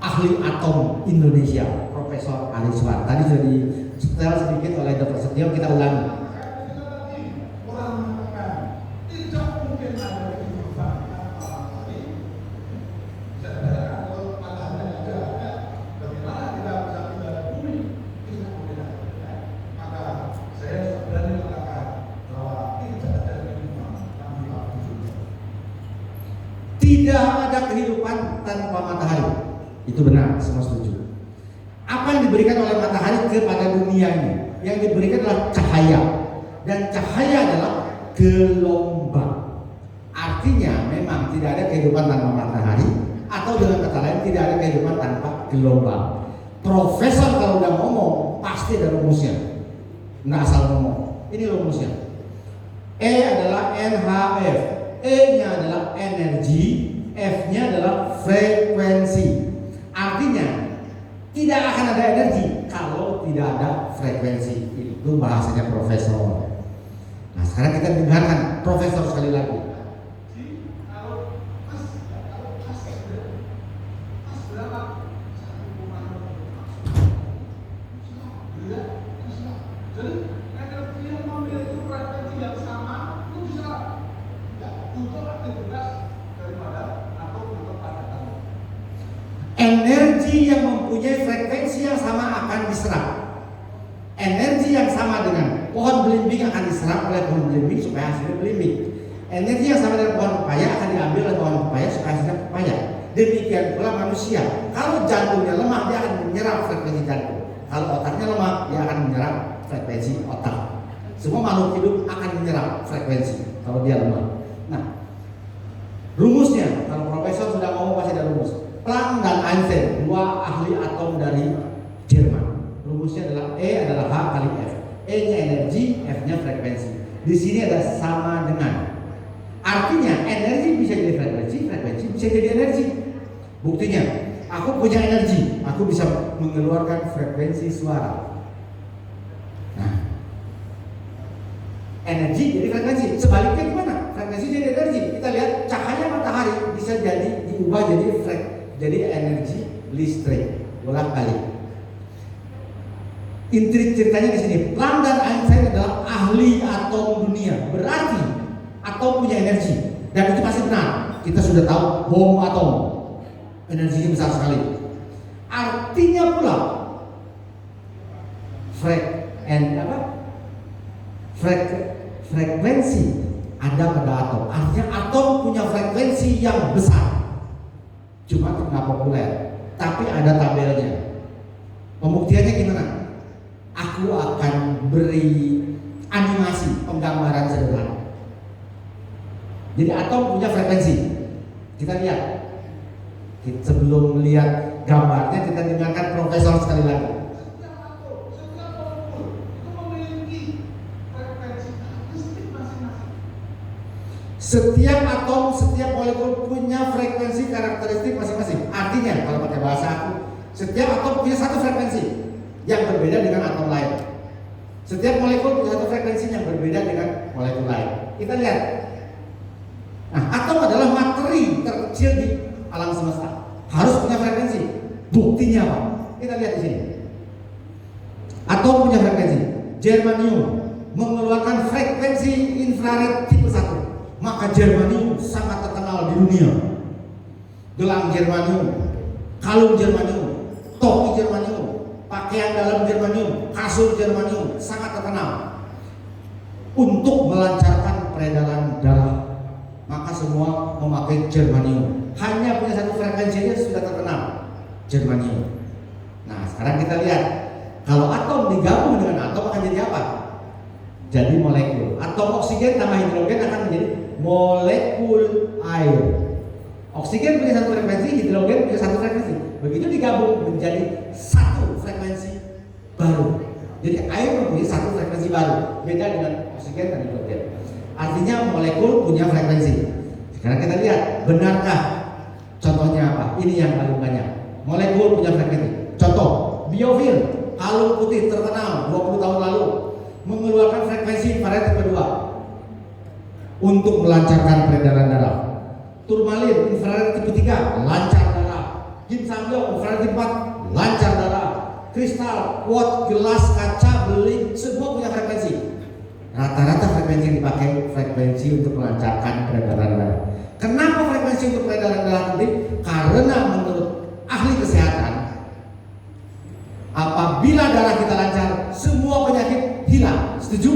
ahli atom Indonesia, Profesor Ali Suar. Tadi sudah disetel sedikit oleh Dr. Setio, kita ulangi. Tidak ada kehidupan tanpa matahari. Itu benar, semua setuju. Apa yang diberikan oleh matahari kepada dunia ini? Yang diberikan adalah cahaya. Dan cahaya adalah gelombang. Artinya memang tidak ada kehidupan tanpa matahari, atau dengan kata lain tidak ada kehidupan tanpa gelombang. Profesor kalau udah ngomong pasti ada rumusnya. Nggak asal ngomong. Ini rumusnya. E adalah NHF. E-nya adalah energi, F-nya adalah frekuensi. Artinya tidak akan ada energi kalau tidak ada frekuensi. Itu bahasanya profesor. Nah, sekarang kita dengarkan profesor sekali lagi. Energi yang mempunyai frekuensi yang sama akan diserap. Energi yang sama dengan pohon belimbing akan diserap oleh pohon belimbing supaya hasilnya belimbing. Energi yang sama dengan pohon pepaya akan diambil oleh pohon pepaya supaya hasilnya pepaya. Demikian pula manusia. Kalau jantungnya lemah, dia akan menyerap frekuensi jantung. Kalau otaknya lemah, dia akan menyerap frekuensi otak. Semua makhluk hidup akan menyerap frekuensi kalau dia lemah. Nah, rumusnya, kalau profesor sudah ngomong pasti ada rumus. Planck dan Einstein, dua ahli atom dari Jerman. Rumusnya adalah E adalah H kali F. E-nya energi, F-nya frekuensi. Di sini ada sama dengan. Artinya energi bisa jadi frekuensi, frekuensi bisa jadi energi. Buktinya, aku punya energi, aku bisa mengeluarkan frekuensi suara. Nah, energi jadi frekuensi. Sebaliknya gimana? Frekuensi jadi energi. Kita lihat cahaya matahari bisa jadi diubah jadi energi listrik bolak-balik. Inti ceritanya di sini, Planck dan Einstein adalah ahli atom dunia. Berarti atom punya energi, dan itu pasti benar. Kita sudah tahu bom atom energinya besar sekali. Artinya pula frekuensi ada pada atom. Artinya atom punya frekuensi yang besar. Cuma nggak populer, tapi ada tabelnya. Pembuktiannya gimana? Aku akan beri animasi penggambaran sederhana. Jadi atom punya frekuensi. Kita lihat. Sebelum melihat gambarnya, kita dengarkan profesor sekali lagi. Setiap atom, setiap molekul punya frekuensi karakteristik masing-masing. Artinya, kalau pakai bahasa aku, setiap atom punya satu frekuensi. yang berbeda dengan atom lain. Setiap molekul punya satu frekuensi yang berbeda dengan molekul lain. Kita lihat. Nah, atom adalah materi terkecil di alam semesta. Harus punya frekuensi. Buktinya apa? Kita lihat di sini. Atom punya frekuensi. Germanium mengeluarkan frekuensi infrared tipe 1. Maka germanium sangat terkenal di dunia. Gelang germanium, kalung germanium, topi germanium, pakaian dalam germanium, kasur germanium sangat terkenal. Untuk melancarkan peredaran darah, maka semua memakai germanium. Hanya punya satu frekuensi aja sudah terkenal, germanium. Nah, sekarang kita lihat, kalau atom digabung dengan atom akan jadi apa? Jadi molekul. Atom oksigen tambah hidrogen akan menjadi molekul air. Oksigen punya satu frekuensi, hidrogen punya satu frekuensi. Begitu digabung menjadi satu frekuensi baru. Jadi air mempunyai satu frekuensi baru, beda dengan oksigen dan hidrogen. Artinya molekul punya frekuensi. Sekarang kita lihat, benarkah? Contohnya apa? Ini yang paling banyak. Molekul punya frekuensi. Contoh, biofil, kalung putih terkenal 20 tahun lalu, mengeluarkan frekuensi infrared tipe 2 untuk melancarkan peredaran darah. Turmalin infrared tipe 3 lancar darah. Ginsangyo infrared tipe 4 lancar darah. Kristal, kuat, gelas, kaca, beling, semua punya frekuensi. Rata-rata frekuensi yang dipakai frekuensi untuk melancarkan peredaran darah. Kenapa frekuensi untuk peredaran darah penting? Karena menurut ahli kesehatan, apabila darah kita lancar, semua penyakit hilang. Setuju?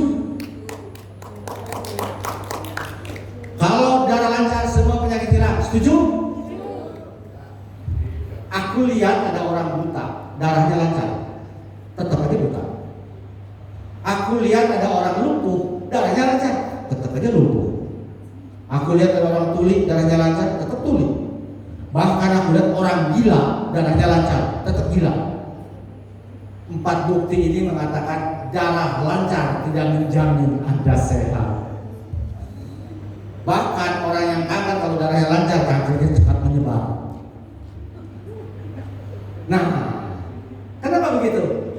Kalau darah lancar, semua penyakit hilang. Setuju? Aku lihat ada orang buta, darahnya lancar, tetap aja buta. Aku lihat ada orang lumpuh, darahnya lancar, tetap aja lumpuh. Aku lihat ada orang tuli, darahnya lancar, tetap tuli. Bahkan aku lihat orang gila, darahnya lancar, tetap gila. 4 bukti ini mengatakan darah lancar tidak menjamin Anda sehat. Bahkan orang yang kanker kalau darahnya lancar, kankernya cepat menyebar. Nah, kenapa begitu?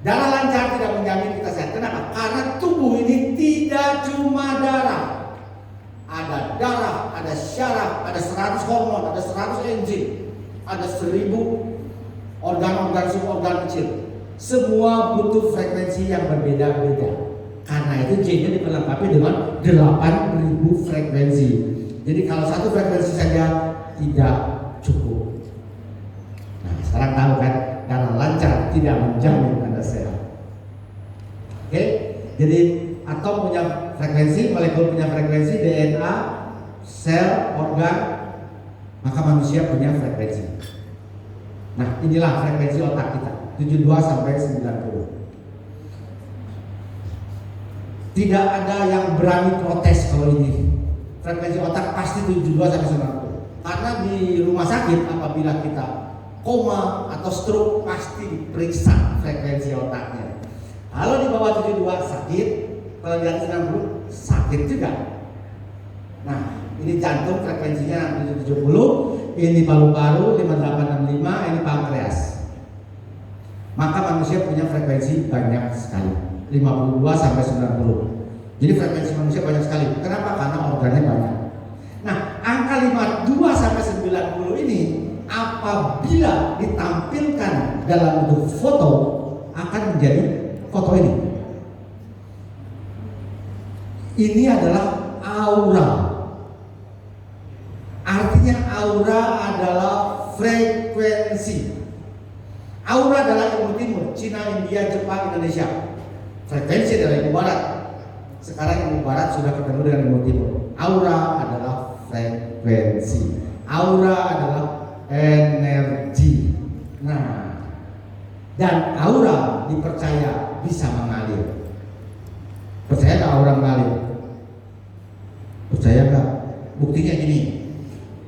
Darah lancar tidak menjamin kita sehat. Kenapa? Karena tubuh ini tidak cuma darah. Ada darah, ada syaraf, ada 100 hormon, ada 100 enzim, ada 1000 organ-organ suborgan kecil. Semua butuh frekuensi yang berbeda-beda. Karena itu J-nya diperlengkapi dengan 8000 frekuensi. Jadi kalau satu frekuensi saja tidak cukup. Nah, sekarang tahu kan, darah lancar tidak menjamin Anda sehat. Oke? Jadi atom punya frekuensi, molekul punya frekuensi, DNA, sel, organ, maka manusia punya frekuensi. Nah, inilah frekuensi otak kita, 72 sampai 90. Tidak ada yang berani protes kalau ini. Frekuensi otak pasti 72 sampai 90. Karena di rumah sakit apabila kita koma atau stroke pasti diperiksa frekuensi otaknya. Kalau di bawah 72 sakit, kalau di atas 90 sakit juga. Nah, ini jantung frekuensinya 70, ini paru-paru 5865, ini pankreas. Maka manusia punya frekuensi banyak sekali, 52 sampai 90. Jadi frekuensi manusia banyak sekali. Kenapa? Karena organnya banyak. Nah, angka 52 sampai 90 ini apabila ditampilkan dalam bentuk foto akan menjadi foto ini. Ini adalah aura. Artinya aura adalah frekuensi. Aura adalah ilmu timur, Cina, India, Jepang, Indonesia. Frekuensi adalah ilmu barat. Sekarang ilmu barat sudah ketemu dengan ilmu timur. Aura adalah frekuensi. Aura adalah energi. Nah, dan aura dipercaya bisa mengalir. Percaya nggak aura mengalir? Percaya nggak? Buktinya gini.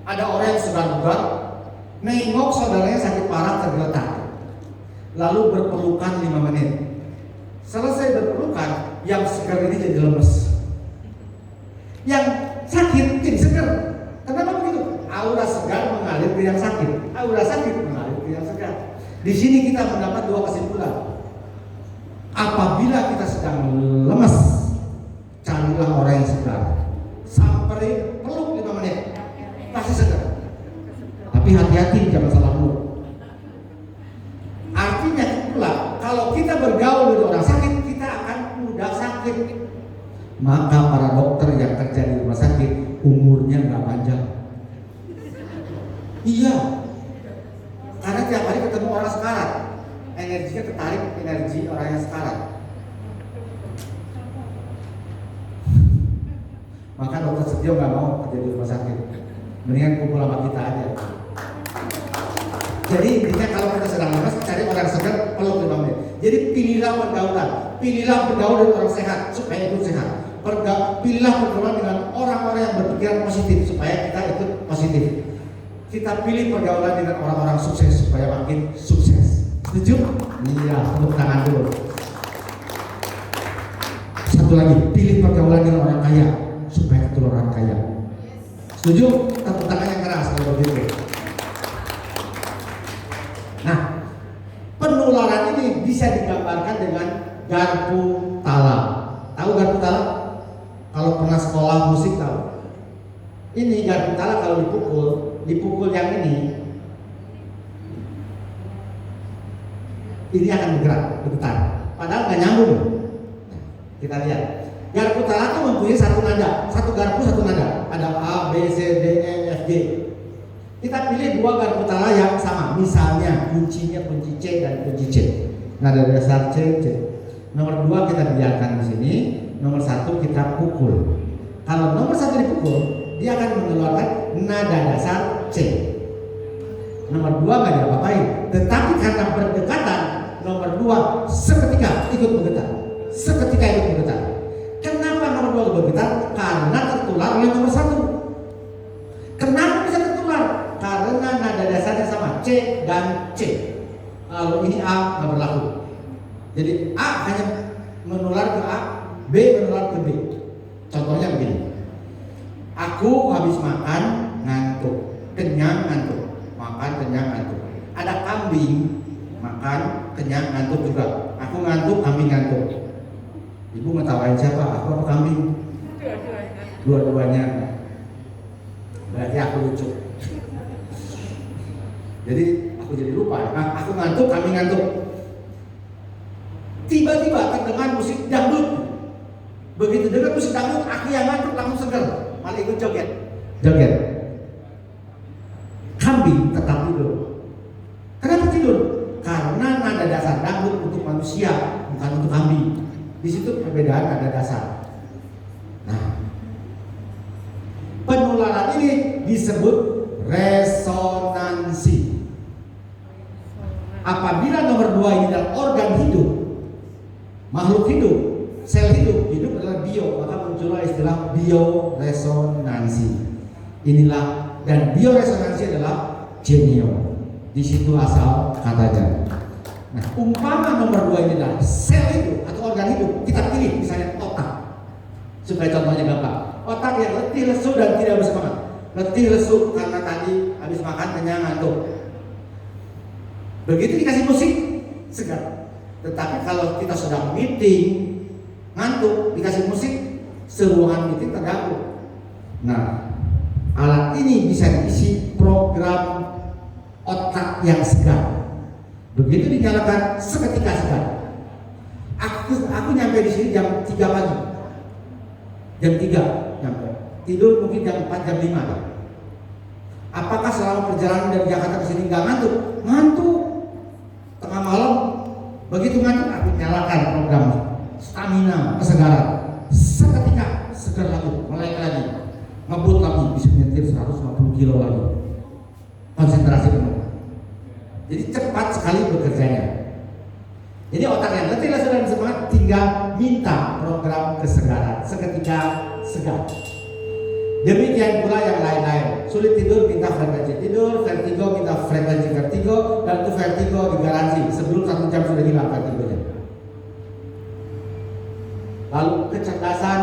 Ada orang yang segar-segar, nengok saudaranya sakit parah tergeletak, lalu berpelukan 5 menit. Selesai berpelukan, yang segar ini jadi lemes, yang sakit jadi segar. Kenapa begitu? Aura segar mengalir ke yang sakit, aura sakit mengalir ke yang segar. Di sini kita kita mendapat dua kesimpulan. Apabila kita sedang lemes, carilah orang yang segar. Samperin, peluk 5 menit, pasti segar. Tapi hati-hati jangan salah peluk. Artinya pula, kalau kita bergaul dengan orang sakit, kita akan mudah sakit. Maka para dokter yang kerja di rumah sakit umurnya nggak panjang. Iya, karena tiap hari ketemu orang sekarat, energinya tertarik energi orang yang sekarat. Maka dokter Setio nggak mau kerja di rumah sakit, mendingan kumpul sama kita aja. Jadi intinya kalau kita sedang lemas, cari orang segar, peluk 5 menit. Jadi pilihlah pergaulan, pilihlah bergaul dengan orang sehat supaya ikut sehat. Pilihlah pergaulan dengan orang-orang yang berpikiran positif supaya kita ikut positif. Kita pilih pergaulan dengan orang-orang sukses supaya makin sukses. Setuju? Iya, tepuk tangan dulu. Satu lagi, pilih pergaulan dengan orang kaya supaya ketularan kaya. Setuju? Tepuk tangan yang keras kalau begitu. Nah, penularan ini bisa digambarkan dengan garpu tala. Tahu garpu tala? Kalau pernah sekolah musik tahu. Ini garpu tala kalau dipukul yang ini akan bergetar. Padahal nggak nyambung. Kita lihat. Garpu tala itu mempunyai satu nada, satu garpu satu nada. Ada A, B, C, D, E, F, G. Kita pilih 2 garpu tala yang sama. Misalnya kuncinya kunci C dan kunci C. Nada dasar C, C. Nomor 2 kita biarkan di sini. Nomor 1 kita pukul. Kalau nomor 1 dipukul, dia akan mengeluarkan nada dasar C. Nomor 2 nggak diapa-apain. Tetapi karena berdekatan, nomor 2 seketika ikut bergetar. Seketika ikut bergetar. Kenapa nomor 2 bergetar? Karena tertular oleh nomor 1. Kenapa bisa tertular? Karena nada dasarnya sama, C dan C. Kalau ini A nggak berlaku. Jadi A hanya menular ke A, B menular ke B. Contohnya begini. Aku habis makan ngantuk, kenyang ngantuk, makan kenyang ngantuk. Ada kambing makan kenyang ngantuk juga. Aku ngantuk, kambing ngantuk. Ibu ngetawain siapa? Aku apa kambing? Dua-duanya. Berarti aku lucu. Jadi aku jadi lupa. Nah, aku ngantuk, kambing ngantuk. Tiba-tiba terdengar musik dangdut. Begitu dengar musik dangdut, aku yang ngantuk langsung seger, malah ikut joget. Joget. Kambing tetap tidur. Kenapa tidur? Karena nada dasar dangdut untuk manusia, bukan untuk kambing. Di situ perbedaan nada dasar. Nah, penularan ini disebut resonansi. Apabila nomor 2 ini adalah organ hidup, makhluk hidup, sel hidup adalah bio, maka muncullah istilah bioresonansi. Inilah, dan bioresonansi adalah genio. Di situ asal katanya. Nah, umpama nomor 2 ini adalah sel hidup atau organ hidup, kita pilih misalnya otak. Supaya contohnya gampang. Otak yang letih, lesu dan tidak bersemangat. Letih, lesu karena tadi habis makan kenyang ngantuk. Begitu dikasih musik, segar. Tetapi kalau kita sedang meeting, ngantuk, dikasih musik, seruangan meeting terganggu. Nah, alat ini bisa diisi program otak yang segar. Begitu dinyalakan, seketika segar. Aku nyampe di sini jam 3 pagi. Jam 3 nyampe. Tidur mungkin jam 4, jam 5. Apakah selama perjalanan dari Jakarta ke sini nggak ngantuk? Ngantuk. Tengah malam, begitu ngantuk aku nyalakan program stamina, kesegaran. Seketika segar lagi, melek lagi, ngebut lagi, bisa nyetir 150 kilo lagi. Konsentrasi penuh. Jadi cepat sekali bekerjanya. Jadi otak yang letih, lesu dan semangat tinggal minta program kesegaran, seketika segar. Demikian pula yang lain-lain. Sulit tidur minta frekuensi tidur, vertigo minta frekuensi vertigo, dan itu vertigo digaransi sebelum 1 jam sudah hilang vertigonya. Lalu kecerdasan,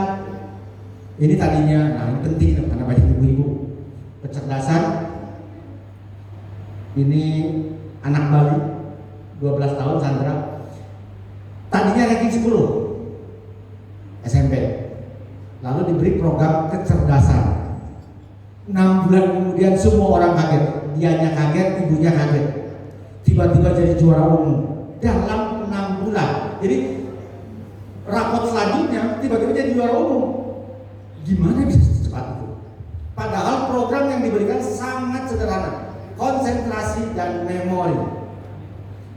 ini tadinya, nah ini penting karena banyak ibu-ibu. Kecerdasan, ini anak Bali 12 tahun Sandra. Tadinya ranking 10 SMP. Lalu diberi program kecerdasan. 6 bulan kemudian semua orang kaget. Dianya kaget, ibunya kaget. Tiba-tiba jadi juara umum dalam 6 bulan. Jadi rapot selanjutnya tiba-tiba jadi juara umum. Gimana bisa secepat itu? Padahal program yang diberikan sangat sederhana, konsentrasi dan memori.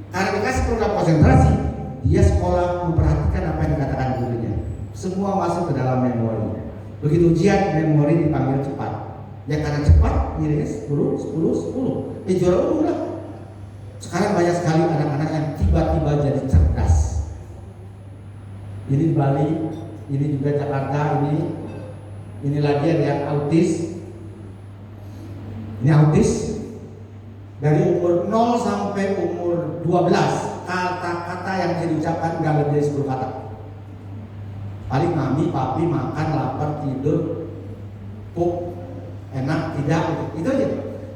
Karena dikasih program konsentrasi, dia sekolah memperhatikan apa yang dikatakan gurunya. Semua masuk ke dalam memori. Begitu ujian, memori dipanggil cepat. Ya karena cepat, nilainya 10. Juara umum lah. Sekarang banyak sekali anak-anak yang tiba-tiba jadi cerdas. Ini di Bali, ini juga Jakarta, ini lagi ada yang autis. Ini autis dari umur 0 sampai umur 12, kata-kata yang diucapkan nggak lebih dari 10 kata. Paling mami, papi, makan, lapar, tidur, pup, enak, tidak, itu aja.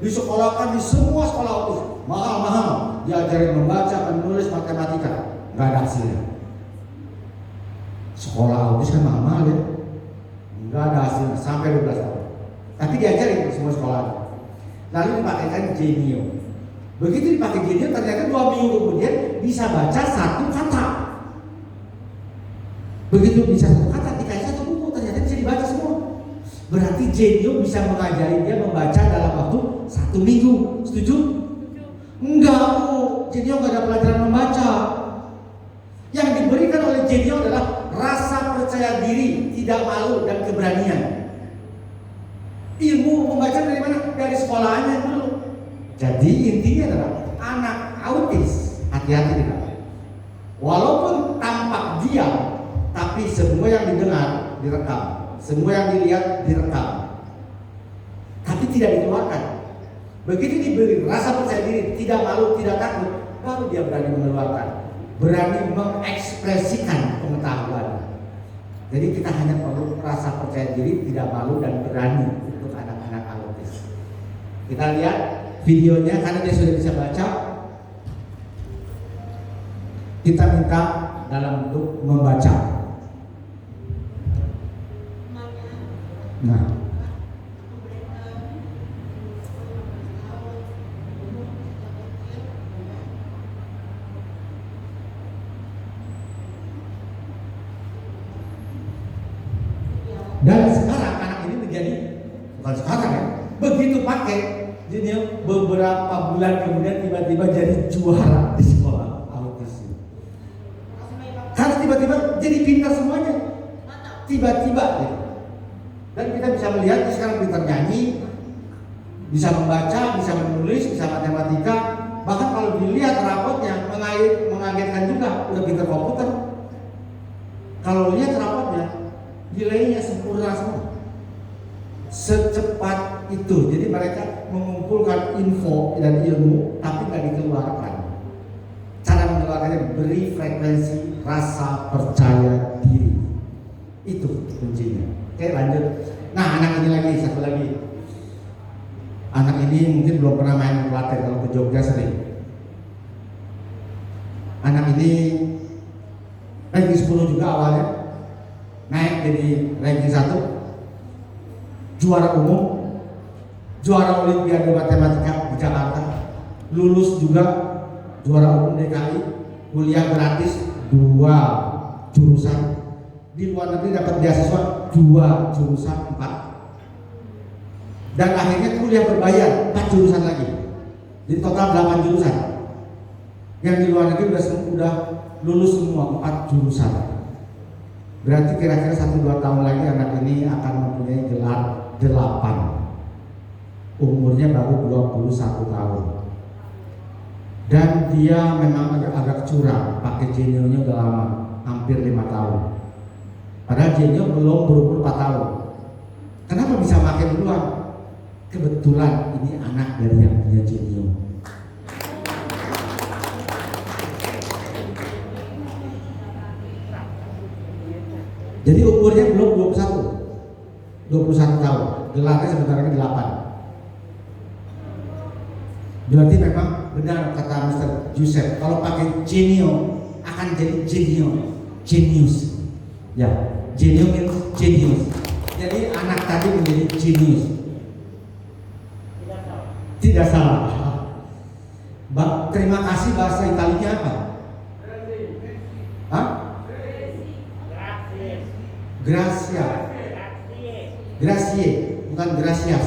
Disekolahkan di semua sekolah autis, mahal-mahal, diajarin membaca, menulis, matematika, nggak ada hasilnya. Sekolah autis kan mahal-mahal ya, nggak ada hasilnya sampai 12 tahun. Tapi diajarin di semua sekolah. Lalu dipakaikan Genio. Begitu dipakai Genio, ternyata 2 minggu kemudian bisa baca 1 kata. Begitu bisa 1 kata, dikasih 1 buku, ternyata bisa dibaca semua. Berarti Genio bisa mengajari dia membaca dalam waktu 1 minggu. Setuju? Enggak, Bu. Genio nggak ada pelajaran membaca. Yang diberikan oleh Genio adalah rasa percaya diri, tidak malu dan keberanian. Ilmu membaca dari mana? Dari sekolahannya dulu. Jadi intinya adalah anak autis, hati-hati tidak. Walaupun tampak diam, tapi semua yang didengar direkam, semua yang dilihat direkam, tapi tidak dikeluarkan. Begitu diberi rasa percaya diri, tidak malu, tidak takut, baru dia berani mengeluarkan, berani mengekspresikan pengetahuan. Jadi kita hanya perlu rasa percaya diri, tidak malu dan berani untuk anak-anak autis. Kita lihat videonya karena dia sudah bisa baca. Kita minta dalam bentuk membaca. Nah, dan sekarang anak ini menjadi, bukan sekarang ya, begitu pakai, jadi beberapa bulan kemudian tiba-tiba jadi juara di sekolah autis. Karena tiba-tiba jadi pintar semuanya, tiba-tiba ya. Dan kita bisa melihat dia sekarang pintar nyanyi, bisa membaca, bisa menulis, bisa matematika. Bahkan kalau dilihat rapotnya mengagetkan juga, udah pintar komputer. Kalau lihat rapotnya, nilainya sempurna semua. Secepat itu. Jadi mereka mengumpulkan info dan ilmu tapi nggak dikeluarkan. Cara mengeluarkannya beri frekuensi rasa percaya diri. Itu kuncinya. Oke, lanjut. Nah, anak ini lagi, satu lagi. Anak ini mungkin belum pernah main pelatih, kalau ke Jogja sering. Anak ini ranking 10 juga awalnya, naik jadi ranking 1, juara umum, juara olimpiade matematika di Jakarta, lulus juga juara umum DKI, kuliah gratis 2 jurusan, di luar negeri dapat beasiswa 2 jurusan 4, dan akhirnya kuliah berbayar 4 jurusan lagi, jadi total 8 jurusan. Yang di luar negeri udah lulus semua 4 jurusan. Berarti kira-kira 1-2 tahun lagi anak ini akan mempunyai gelar 8. Umurnya baru 21 tahun. Dan dia memang agak curang, pakai Genio-nya udah lama, hampir 5 tahun. Padahal Genio belum berumur 4 tahun. Kenapa bisa pakai duluan? Kebetulan ini anak dari yang punya Genio. Jadi umurnya belum 21 tahun, gelarnya sebentar lagi 8. Berarti memang benar kata Mr. Joseph, kalau pakai genio akan jadi genius. Ya, genio means genius. Jadi anak tadi menjadi genius. Tidak salah. Terima kasih bahasa Italianya apa? Hah? Gracia. Gracie, bukan gracias.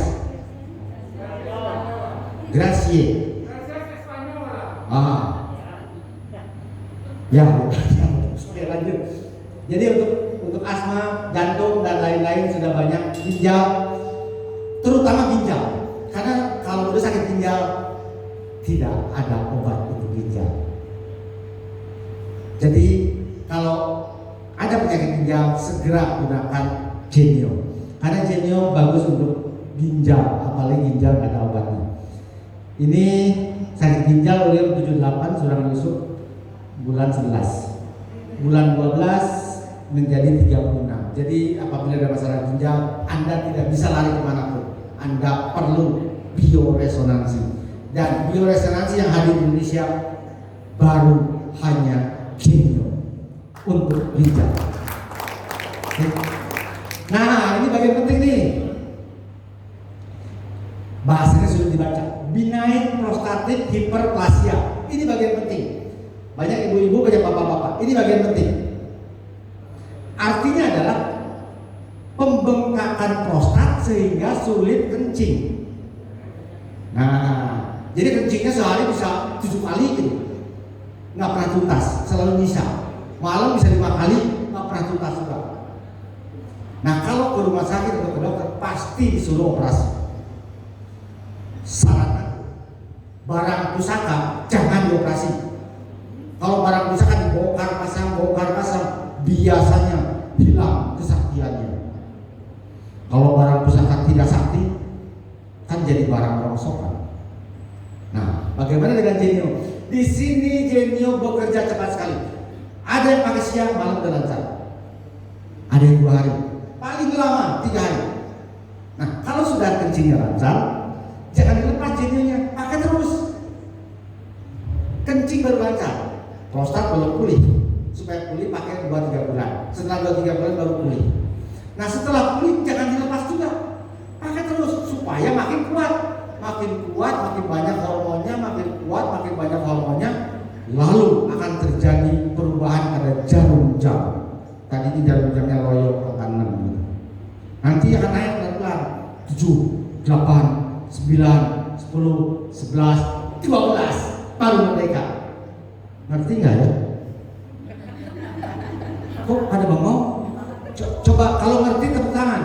Gracie. Ya, supaya lanjut. Jadi untuk asma, jantung dan lain-lain sudah banyak. Ginjal, terutama ginjal. Karena kalau udah sakit ginjal tidak ada obat untuk ginjal. Jadi kalau ada penyakit ginjal segera gunakan genio. Karena genio bagus untuk ginjal, apalagi ginjal nggak ada obatnya. Ini sakit ginjal oleh 78 seorang Yusuf bulan 11. Bulan 12 menjadi 36. Jadi apabila ada masalah ginjal, Anda tidak bisa lari kemanapun. Anda perlu bioresonansi. Dan bioresonansi yang hadir di Indonesia baru hanya genio untuk ginjal. Nah, ini bagian penting nih. Bahasanya sudah dibaca. Benign prostatic hyperplasia. Ini bagian penting. Banyak ibu-ibu, banyak bapak-bapak. Ini bagian penting. Artinya adalah pembengkakan prostat sehingga sulit kencing. Nah, jadi kencingnya sehari bisa 7 kali gitu. Nggak pernah tuntas, selalu bisa. Malam bisa 5 kali, nggak pernah tuntas juga. Nah, kalau ke rumah sakit atau ke dokter pasti disuruh operasi. Saran barang pusaka jangan dioperasi. Kalau barang pusaka dibongkar pasang, biasanya hilang kesaktiannya. Kalau barang pusaka tidak sakti, kan jadi barang rongsokan. Nah, bagaimana dengan genio? Di sini genio bekerja cepat sekali. Ada yang pakai siang, malam udah lancar. Ada yang 2 hari, paling lama 3 hari. Nah, kalau sudah kencingnya lancar, jangan dilepas genionya, pakai terus. Kencing baru lancar, prostat belum pulih. Supaya pulih pakai 2-3 bulan. Setelah 2-3 bulan baru pulih. Nah, setelah pulih jangan dilepas juga, pakai terus supaya makin kuat, makin banyak hormonnya, lalu akan terjadi perubahan pada jarum jam. Tadi ini jarum jamnya loyo akan 6 gitu. Nanti akan naik pelan-pelan 7, 8, 9, 10, 11, 12 baru merdeka. Ngerti nggak ya? Kok ada bengong? Coba kalau ngerti tepuk tangan.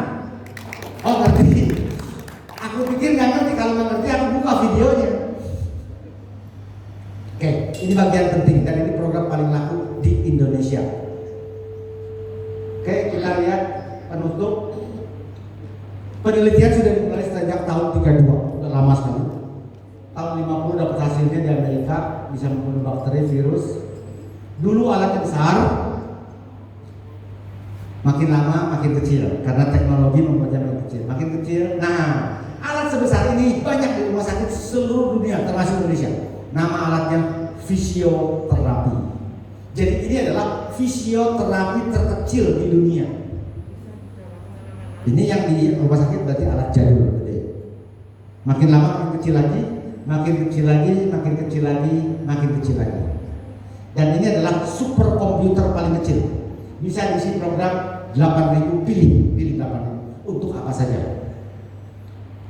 Oh ngerti. Aku pikir nggak ngerti. Kalau nggak ngerti aku buka videonya. Oke, ini bagian penting dan ini program paling laku di Indonesia. Oke, kita lihat penutup. Penelitian sudah dimulai sejak tahun 32, udah lama sekali. Tahun 50 dapat hasilnya di Amerika, bisa membunuh bakteri, virus. Dulu alatnya besar, makin lama makin kecil karena teknologi membuatnya makin kecil, makin kecil. Nah, alat sebesar ini banyak di rumah sakit seluruh dunia, termasuk Indonesia. Nama alatnya fisioterapi. Jadi ini adalah fisioterapi terkecil di dunia. Ini yang di rumah sakit berarti alat jadul. Makin lama makin kecil lagi, makin kecil lagi, makin kecil lagi, makin kecil lagi. Dan ini adalah super komputer paling kecil. Bisa diisi program 8.000, pilih 8.000 untuk apa saja.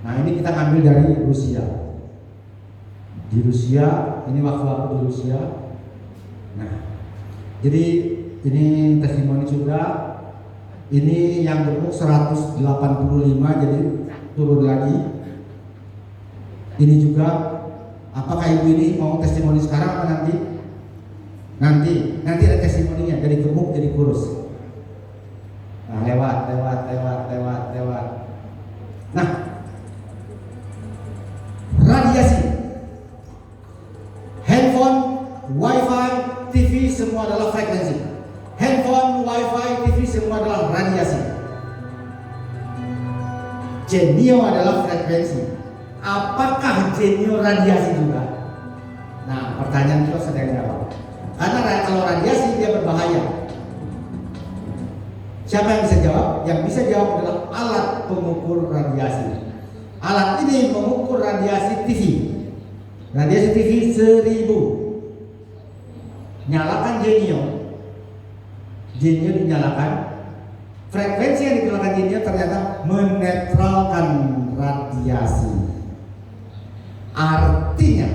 Nah, ini kita ambil dari Rusia. Di Rusia, ini waktu di Rusia. Nah, jadi ini testimoni juga. Ini yang gemuk 185, jadi turun lagi. Ini juga, apakah ibu ini mau testimoni sekarang apa nanti? Nanti ada testimoninya, dari gemuk jadi kurus. Nah, lewat. Nah, radiasi, handphone, wifi, TV semua adalah frekuensi. Handphone, wifi, TV semua adalah radiasi. Genio adalah frekuensi. Apakah genio radiasi juga? Nah, pertanyaan itu sedang jawab. Karena kalau radiasi dia berbahaya. Siapa yang bisa jawab? Yang bisa jawab adalah alat pengukur radiasi. Alat ini mengukur radiasi TV. Radiasi TV 1000. Nyalakan genio. Genio dinyalakan. Frekuensi yang digunakan genio ternyata menetralkan radiasi. Artinya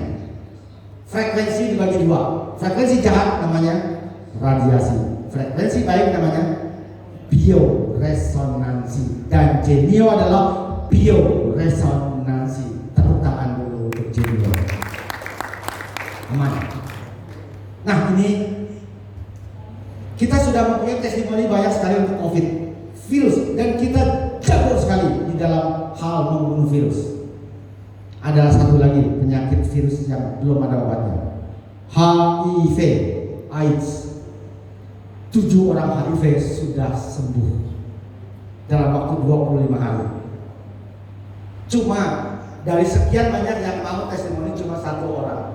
frekuensi dibagi dua. Frekuensi jahat namanya radiasi. Frekuensi baik namanya bioresonansi. Dan genio adalah bioresonansi. Tepuk tangan dulu untuk genio. Aman. Nah, ini kita sudah mempunyai testimoni banyak sekali untuk COVID virus, dan kita jago sekali di dalam hal membunuh virus. Ada satu lagi penyakit virus yang belum ada obatnya, HIV, AIDS. 7 orang HIV sudah sembuh dalam waktu 25 hari. Cuma dari sekian banyak yang mau testimoni cuma 1 orang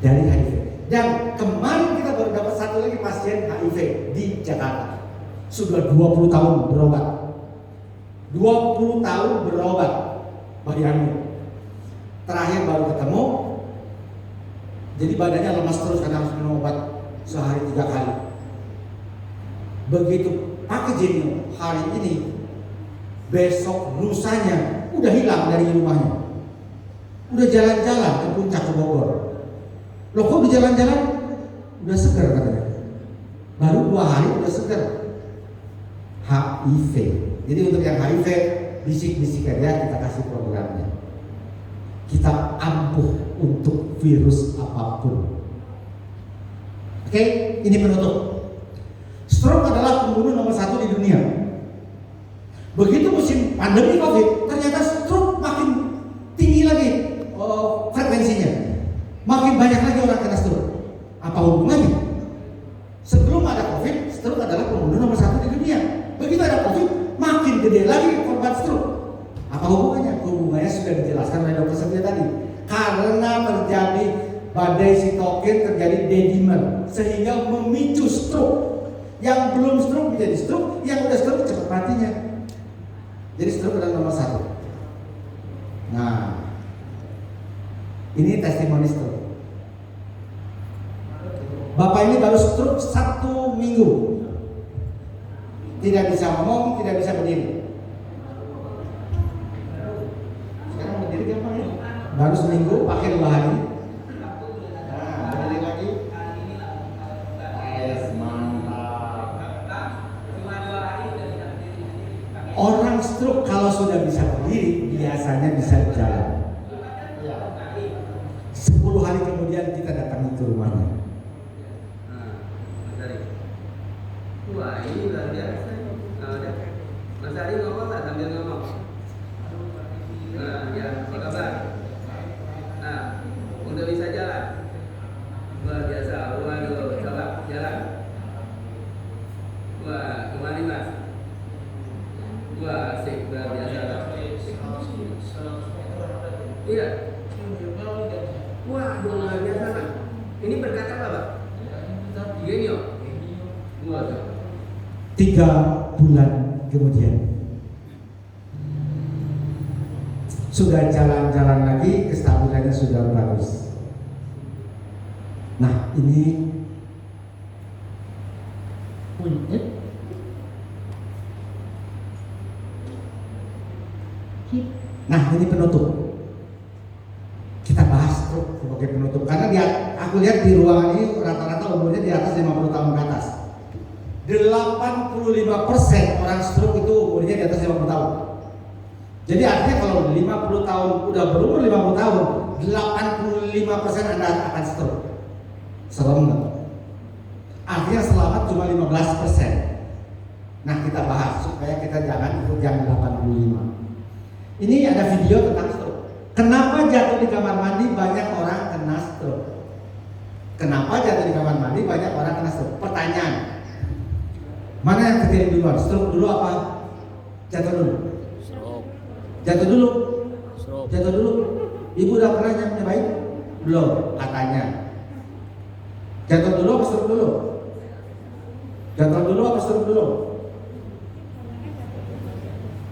dari HIV. Dan kemarin kita baru dapat 1 lagi pasien HIV di Jakarta. Sudah 20 tahun berobat. 20 tahun berobat. Bayangin. Terakhir baru ketemu. Jadi badannya lemas terus karena harus minum obat sehari 3 kali. Begitu pakai genio hari ini, besok lusanya udah hilang dari rumahnya. Udah jalan-jalan ke puncak ke Bogor. Loh, kok udah jalan-jalan? Udah segar katanya. Baru 2 hari udah segar. HIV. Jadi untuk yang HIV, bisik-bisik aja, kita kasih programnya. Kita ampuh untuk virus apapun. Oke, ini penutup. Stroke adalah pembunuh nomor 1 di dunia. Begitu musim pandemi COVID, ternyata stroke makin tinggi lagi frekuensinya. Makin banyak lagi orang kena stroke. Apa hubungannya? Sebelum ada COVID, stroke adalah pembunuh nomor 1 di dunia. Begitu ada COVID, makin gede lagi korban stroke. Apa hubungannya? Hubungannya sudah dijelaskan oleh Dr. Setia tadi. Karena terjadi badai sitokin, terjadi dedimer, sehingga memicu stroke. Yang belum stroke menjadi stroke, yang udah stroke cepat matinya. Jadi stroke adalah nomor 1. Nah, ini testimoni stroke. Bapak ini baru stroke 1 minggu. Tidak bisa ngomong, tidak bisa berdiri. Sekarang berdiri gampang ya? Baru seminggu, pakai 2 hari. Nah, berdiri lagi. Yes, mantap. Orang stroke kalau sudah bisa berdiri, biasanya bisa jalan. 10 hari kemudian kita datangi ke rumahnya. Wah, ini luar biasa. Mas Ari ngomong nggak sambil ngomong? Nah, ya, apa kabar? Nah, udah bisa jalan? Luar biasa. Waduh, coba jalan. Wah, kemana Mas? Wah, asik, luar biasa. Iya. Wah, luar biasa Mas. Ini berkat apa, Pak? Genio. Waduh. 3 bulan kemudian sudah jalan-jalan lagi, kestabilannya sudah bagus. Nah, ini penutup. Kita bahas stroke sebagai penutup karena aku lihat di ruangan ini rata-rata umurnya di atas 50 tahun ke atas. 85% orang stroke itu umurnya di atas 50 tahun. Jadi artinya kalau 50 tahun udah berumur 50 tahun, 85% Anda akan stroke. Serem nggak? Artinya selamat cuma 15%. Nah, kita bahas supaya kita jangan ikut yang 85. Ini ada video tentang stroke. Kenapa jatuh di kamar mandi banyak orang kena stroke? Kenapa jatuh di kamar mandi banyak orang kena stroke? Pertanyaan. Mana yang kejadian duluan? Stroke dulu apa? Jatuh dulu? Stroke. Jatuh dulu? Stroke. Jatuh dulu? Ibu udah pernah nyobain? Belum katanya. Jatuh dulu apa stroke dulu? Jatuh dulu apa stroke dulu?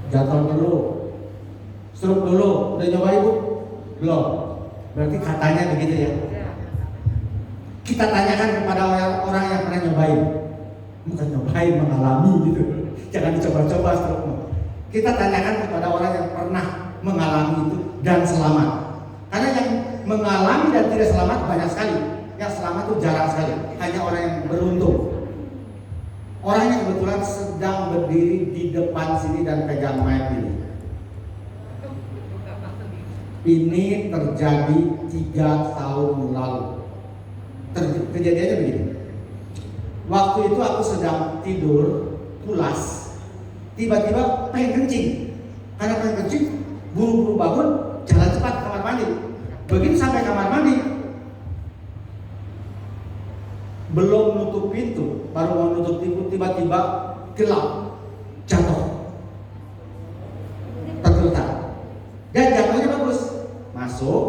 Jatuh dulu. Stroke dulu. Udah nyoba ibu? Belum. Berarti katanya begitu ya. Kita tanyakan kepada orang yang pernah nyobain. Bukan nyobain, mengalami gitu. Jangan dicoba-coba stroke. Kita tanyakan kepada orang yang pernah mengalami itu dan selamat. Karena yang mengalami dan tidak selamat banyak sekali. Yang selamat itu jarang sekali. Hanya orang yang beruntung. Orang yang kebetulan sedang berdiri di depan sini dan pegang mic ini. Ini terjadi 3 tahun lalu. Kejadiannya begini. Waktu itu aku sedang tidur, pulas. Tiba-tiba pengen kencing. Karena pengen kencing, buru-buru bangun, jalan cepat ke kamar mandi. Begitu sampai kamar mandi, belum nutup pintu, baru mau nutup pintu, tiba-tiba gelap, jatuh, tergeletak. Dan jatuhnya bagus, masuk,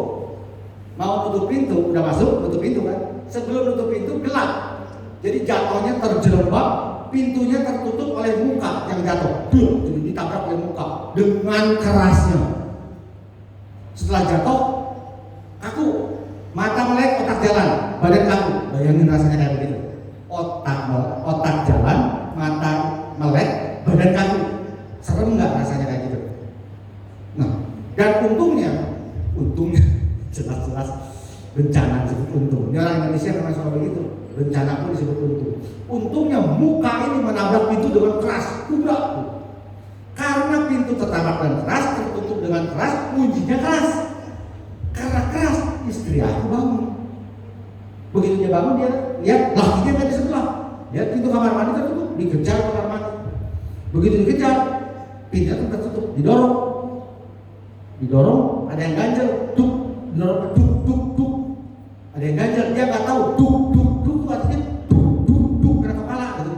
mau nutup pintu, udah masuk, nutup pintu kan? Sebelum nutup pintu gelap, jadi jatuhnya terjerembab, pintunya tertutup oleh muka yang jatuh, jadi ditabrak oleh muka dengan kerasnya. Setelah jatuh, aku mata melek, otak jalan, badan kaku. Bayangin rasanya kayak begitu. Otak jalan, mata melek, badan kaku. Serem nggak rasanya kayak gitu? Nah, dan untungnya jelas-jelas bencana disebut untung. Ini orang Indonesia memang suka begitu. Bencana pun disebut untung. Untungnya muka ini menabrak pintu dengan keras, kubrak. Karena pintu tertabrak dengan keras, tertutup dengan keras, kuncinya keras. Karena keras, istri aku bangun. Begitu dia bangun, dia lihat lakinya nggak di sebelah. Dia pintu kamar mandi tertutup, dikejar kamar mandi. Begitu dikejar, pintunya tertutup, didorong, ada yang ganjel, duk, didorong, duk. Ada yang ganjel, dia nggak tahu, duk, artinya duk, kena kepala gitu.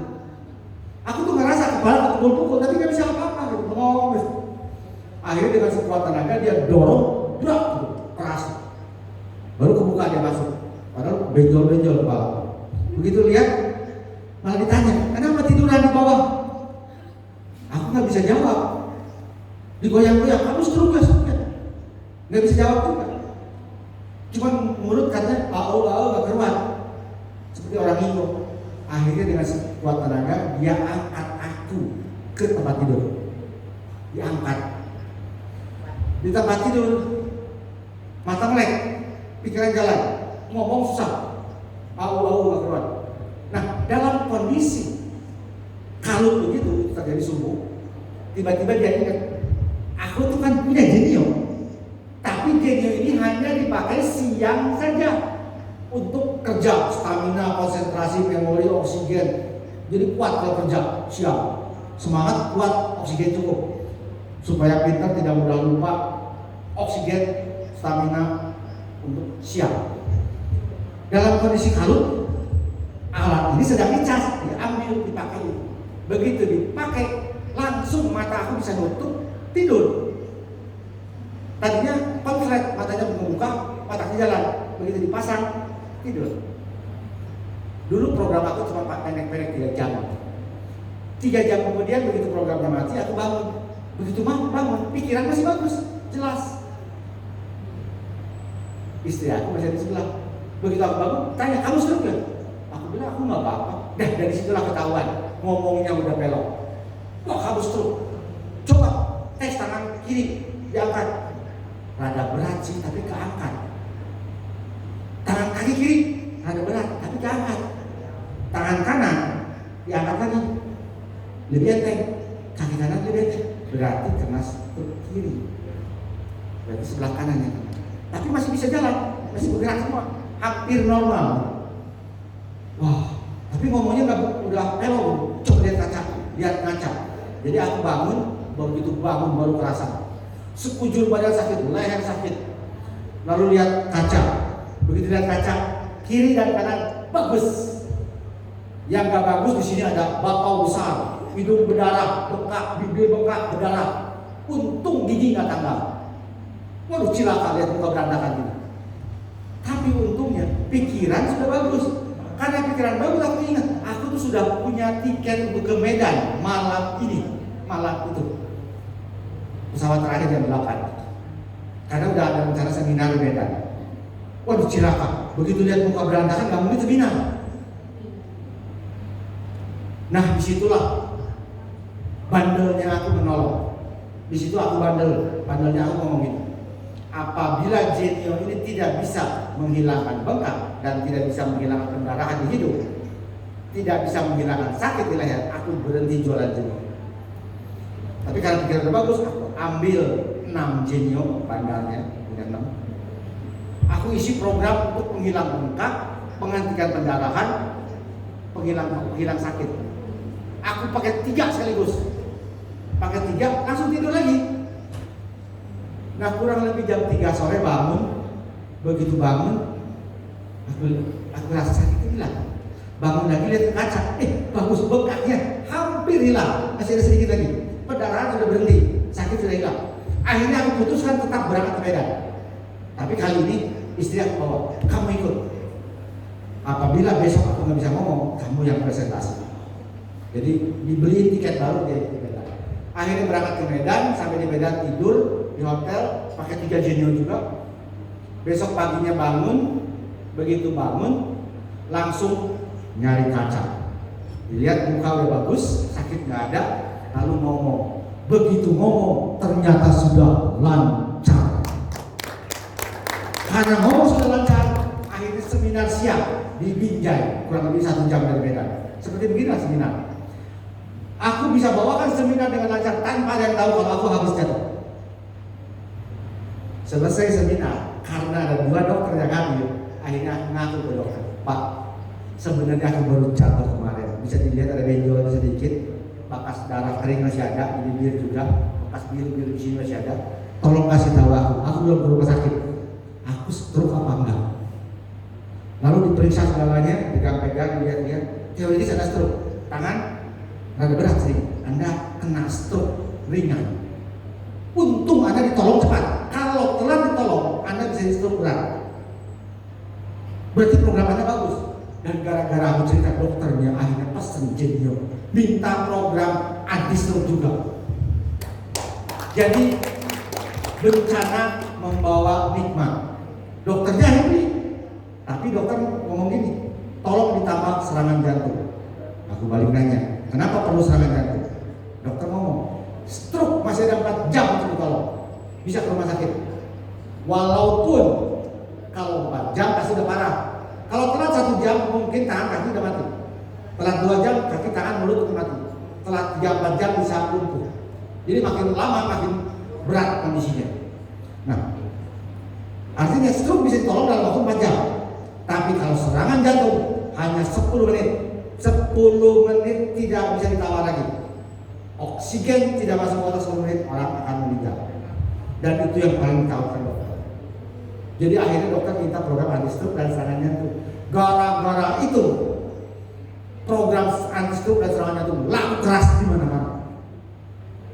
Aku tuh ngerasa kepala pukul, tapi nggak bisa apa-apa gitu, bengong. Akhirnya dengan sekuat tenaga dia dorong, drak, gitu, keras. Baru kebuka dia masuk. Padahal benjol kepala. Begitu lihat, malah ditanya, kenapa tiduran di bawah? Aku nggak bisa jawab. Digoyang-goyang, kamu stroke ya? Nggak bisa jawab juga. Cuman mulut katanya, nggak keruan. Seperti orang itu. Akhirnya dengan sekuat tenaga, dia angkat aku ke tempat tidur. Diangkat. Di tempat tidur, mata melek, pikiran jalan. Ngomong susah, nggak keluar. Nah, dalam kondisi kalut begitu terjadi subuh, tiba-tiba dia ingat, aku tuh kan punya genio, tapi genio ini hanya dipakai siang saja untuk kerja, stamina, konsentrasi, memori, oksigen. Jadi kuat kalau kerja siang, semangat, kuat, oksigen cukup, supaya pintar tidak mudah lupa, oksigen, stamina untuk siang. Dalam kondisi kalut, alat ini sedang dicas, diambil, dipakai. Begitu dipakai, langsung mata aku bisa nutup, tidur. Tadinya konslet, matanya membuka, otaknya jalan. Begitu dipasang, tidur. Dulu program aku cuma pendek-pendek 3 jam. 3 jam kemudian begitu programnya mati, aku bangun. Begitu bangun, pikiran masih bagus, jelas. Istri aku masih di sebelah. Begitu aku bangun, tanya, kamu stroke ya? Aku bilang, aku nggak apa-apa. Dari situlah ketahuan, ngomongnya udah belok. Kok kamu stroke? Coba tes tangan kiri, diangkat. Rada berat sih, tapi keangkat. Tangan kaki kiri, rada berat, tapi keangkat. Tangan kanan, diangkat lagi. Lebih enteng, kaki kanan lebih enteng. Berarti kena stroke kiri. Berarti sebelah kanannya. Tapi masih bisa jalan, masih bergerak semua. Hampir normal. Wah, tapi ngomongnya nggak udah elok. Coba lihat kaca. Jadi aku bangun, begitu bangun baru kerasa sekujur badan sakit, leher sakit. Lalu lihat kaca. Begitu lihat kaca, kiri dan kanan bagus. Yang nggak bagus di sini ada bapau besar, hidung berdarah, bengkak, bibir bengkak, berdarah. Untung gigi nggak tanggal. Waduh, cilaka lihat muka berantakan gitu. Tapi untungnya pikiran sudah bagus. Karena pikiran bagus, aku ingat aku tuh sudah punya tiket untuk ke Medan malam itu. Pesawat terakhir jam 8. Karena udah ada rencana seminar di Medan. Waduh, cilaka. Begitu lihat muka berantakan, nggak mungkin seminar. Nah, disitulah bandelnya aku menolong. Di situ aku bandelnya aku ngomong gini. Apabila Genio ini tidak bisa menghilangkan bengkak dan tidak bisa menghilangkan pendarahan di hidung, tidak bisa menghilangkan sakit di leher, aku berhenti jualan Genio. Tapi karena pikiran udah bagus, aku ambil 6 Genio bandarnya, punya 6. Aku isi program untuk penghilang bengkak, penghentian pendarahan, penghilang sakit. Aku pakai 3 sekaligus. Pakai 3 langsung tidur lagi. Nah, kurang lebih jam 3 sore bangun. Begitu bangun, aku rasa sakit hilang. Bangun lagi lihat ke kaca, bagus, bengkaknya hampir hilang, masih ada sedikit lagi. Pendarahan sudah berhenti, sakit sudah hilang. Akhirnya aku putuskan tetap berangkat ke Medan. Tapi kali ini istri aku bawa, kamu ikut. Apabila besok aku nggak bisa ngomong, kamu yang presentasi. Jadi dibeliin tiket baru di Medan. Akhirnya berangkat ke Medan, sampai di Medan tidur di hotel, pakai 3 Genio juga. Besok paginya bangun, begitu bangun langsung nyari kaca. Dilihat muka udah bagus, sakit nggak ada, lalu ngomong. Begitu ngomong ternyata sudah lancar. Karena ngomong sudah lancar, akhirnya seminar siang di Binjai, kurang lebih 1 jam dari Medan. Seperti beginilah seminar. Aku bisa bawakan seminar dengan lancar tanpa ada yang tahu kalau aku habis jatuh. Selesai seminar, karena ada 2 dokter yang hadir, akhirnya aku ngaku ke dokter, Pak, sebenarnya aku baru jatuh kemarin. Bisa dilihat ada benjolan sedikit, bekas darah kering masih ada, di bibir juga, bekas biru-biru di sini masih ada. Tolong kasih tahu aku belum ke rumah sakit. Aku stroke apa enggak? Lalu diperiksa segalanya, pegang-pegang, lihat-lihat, teoritis ada stroke. Tangan rada berat sih, Anda kena stroke ringan. Untung Anda ditolong cepat. Kalau telat ditolong, Anda bisa di stroke berat. Berarti program Anda bagus. Dan gara-gara aku cerita dokternya, akhirnya pesen Genio, minta program anti stroke juga. Jadi bencana membawa nikmat. Dokternya happy, tapi dokter ngomong gini, tolong ditambah serangan jantung. Aku balik nanya, kenapa perlu serangan jantung? Dokter ngomong, stroke masih ada 4 jam untuk ditolong, bisa ke rumah sakit. Walaupun kalau 4 jam pasti udah parah. Kalau telat 1 jam mungkin tangan kaki udah mati. Telat 2 jam kaki tangan mulut udah mati. Telat 3-4 jam bisa lumpuh. Jadi makin lama makin berat kondisinya. Nah, artinya stroke bisa ditolong dalam waktu 4 jam. Tapi kalau serangan jantung hanya 10 menit. 10 menit tidak bisa ditawar lagi. Oksigen tidak masuk ke otak 10 menit, orang akan meninggal. Dan itu yang paling dikhawatirkan dokter. Jadi akhirnya dokter minta program anti stroke dan serangan jantung. Gara-gara itu program anti stroke dan serangan jantung laku keras di mana-mana.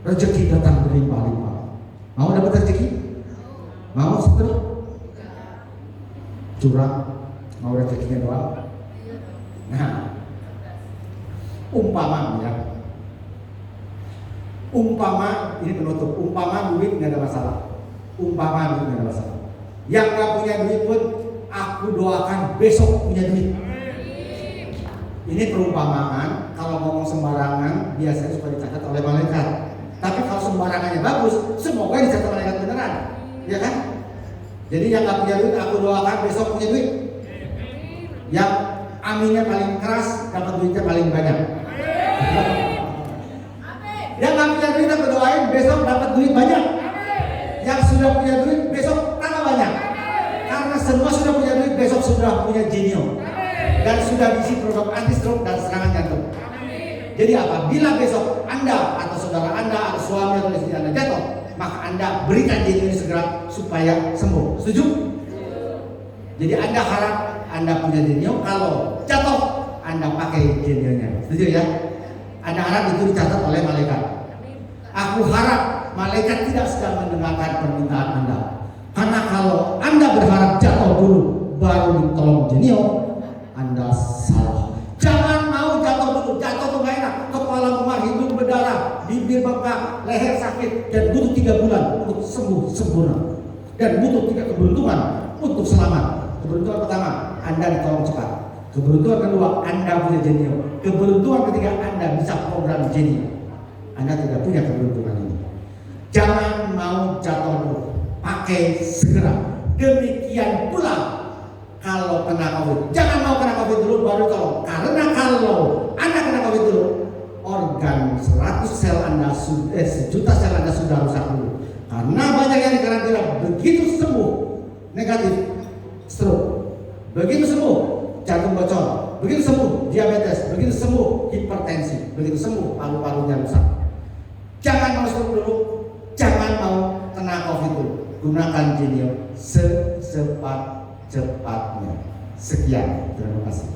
Rezeki datang berlimpah-limpah. Mau dapat rezeki? Mau stroke? Curang? Mau rezekinya doang? Nah, umpama ini penutup. Umpama duit nggak ada masalah. Yang nggak punya duit pun aku doakan besok punya duit. Ini perumpamaan. Kalau ngomong sembarangan biasanya suka dicatat oleh malaikat. Tapi kalau sembarangannya bagus, semoga dicatat malaikat beneran, ya kan? Jadi yang nggak punya duit aku doakan besok punya duit. Yang aminnya paling keras dapat duitnya paling banyak. Yang nggak punya duit aku doain besok dapat duit banyak. Yang sudah punya duit besok tambah banyak. Karena semua sudah punya duit besok sudah punya Genio dan sudah diisi program anti stroke dan serangan jantung. Jadi apabila besok Anda atau saudara Anda atau suami atau istri Anda jatuh, maka Anda berikan Genio ini segera supaya sembuh. Setuju? Jadi Anda harap Anda punya Genio, kalau jatuh Anda pakai Genio-nya. Setuju ya? Anda harap itu dicatat oleh malaikat. Aku harap malaikat tidak sedang mendengarkan permintaan Anda. Karena kalau Anda berharap jatuh dulu, baru ditolong Genio, Anda salah. Jangan mau jatuh dulu, jatuh tuh gak enak, kepala memar, hidung berdarah, bibir bengkak, leher sakit, dan butuh 3 bulan untuk sembuh sempurna. Dan butuh 3 keberuntungan untuk selamat. Keberuntungan pertama, Anda ditolong cepat. Keberuntungan kedua, Anda punya Genio. Keberuntungan ketiga, Anda bisa program Genio. Anda tidak punya keberuntungan ini. Jangan mau jatuh dulu, pakai segera. Demikian pula kalau kena COVID, jangan mau kena COVID dulu baru tolong. Karena kalau Anda kena COVID dulu, organ 100 sel Anda, sejuta sel Anda sudah rusak dulu. Karena banyak yang dikarantina, begitu sembuh negatif stroke, begitu sembuh jantung bocor, begitu sembuh diabetes, begitu sembuh hipertensi, begitu sembuh paru-parunya rusak. Jangan mau stroke dulu, jangan mau kena COVID dulu. Gunakan Genio secepat-cepatnya. Sekian, terima kasih.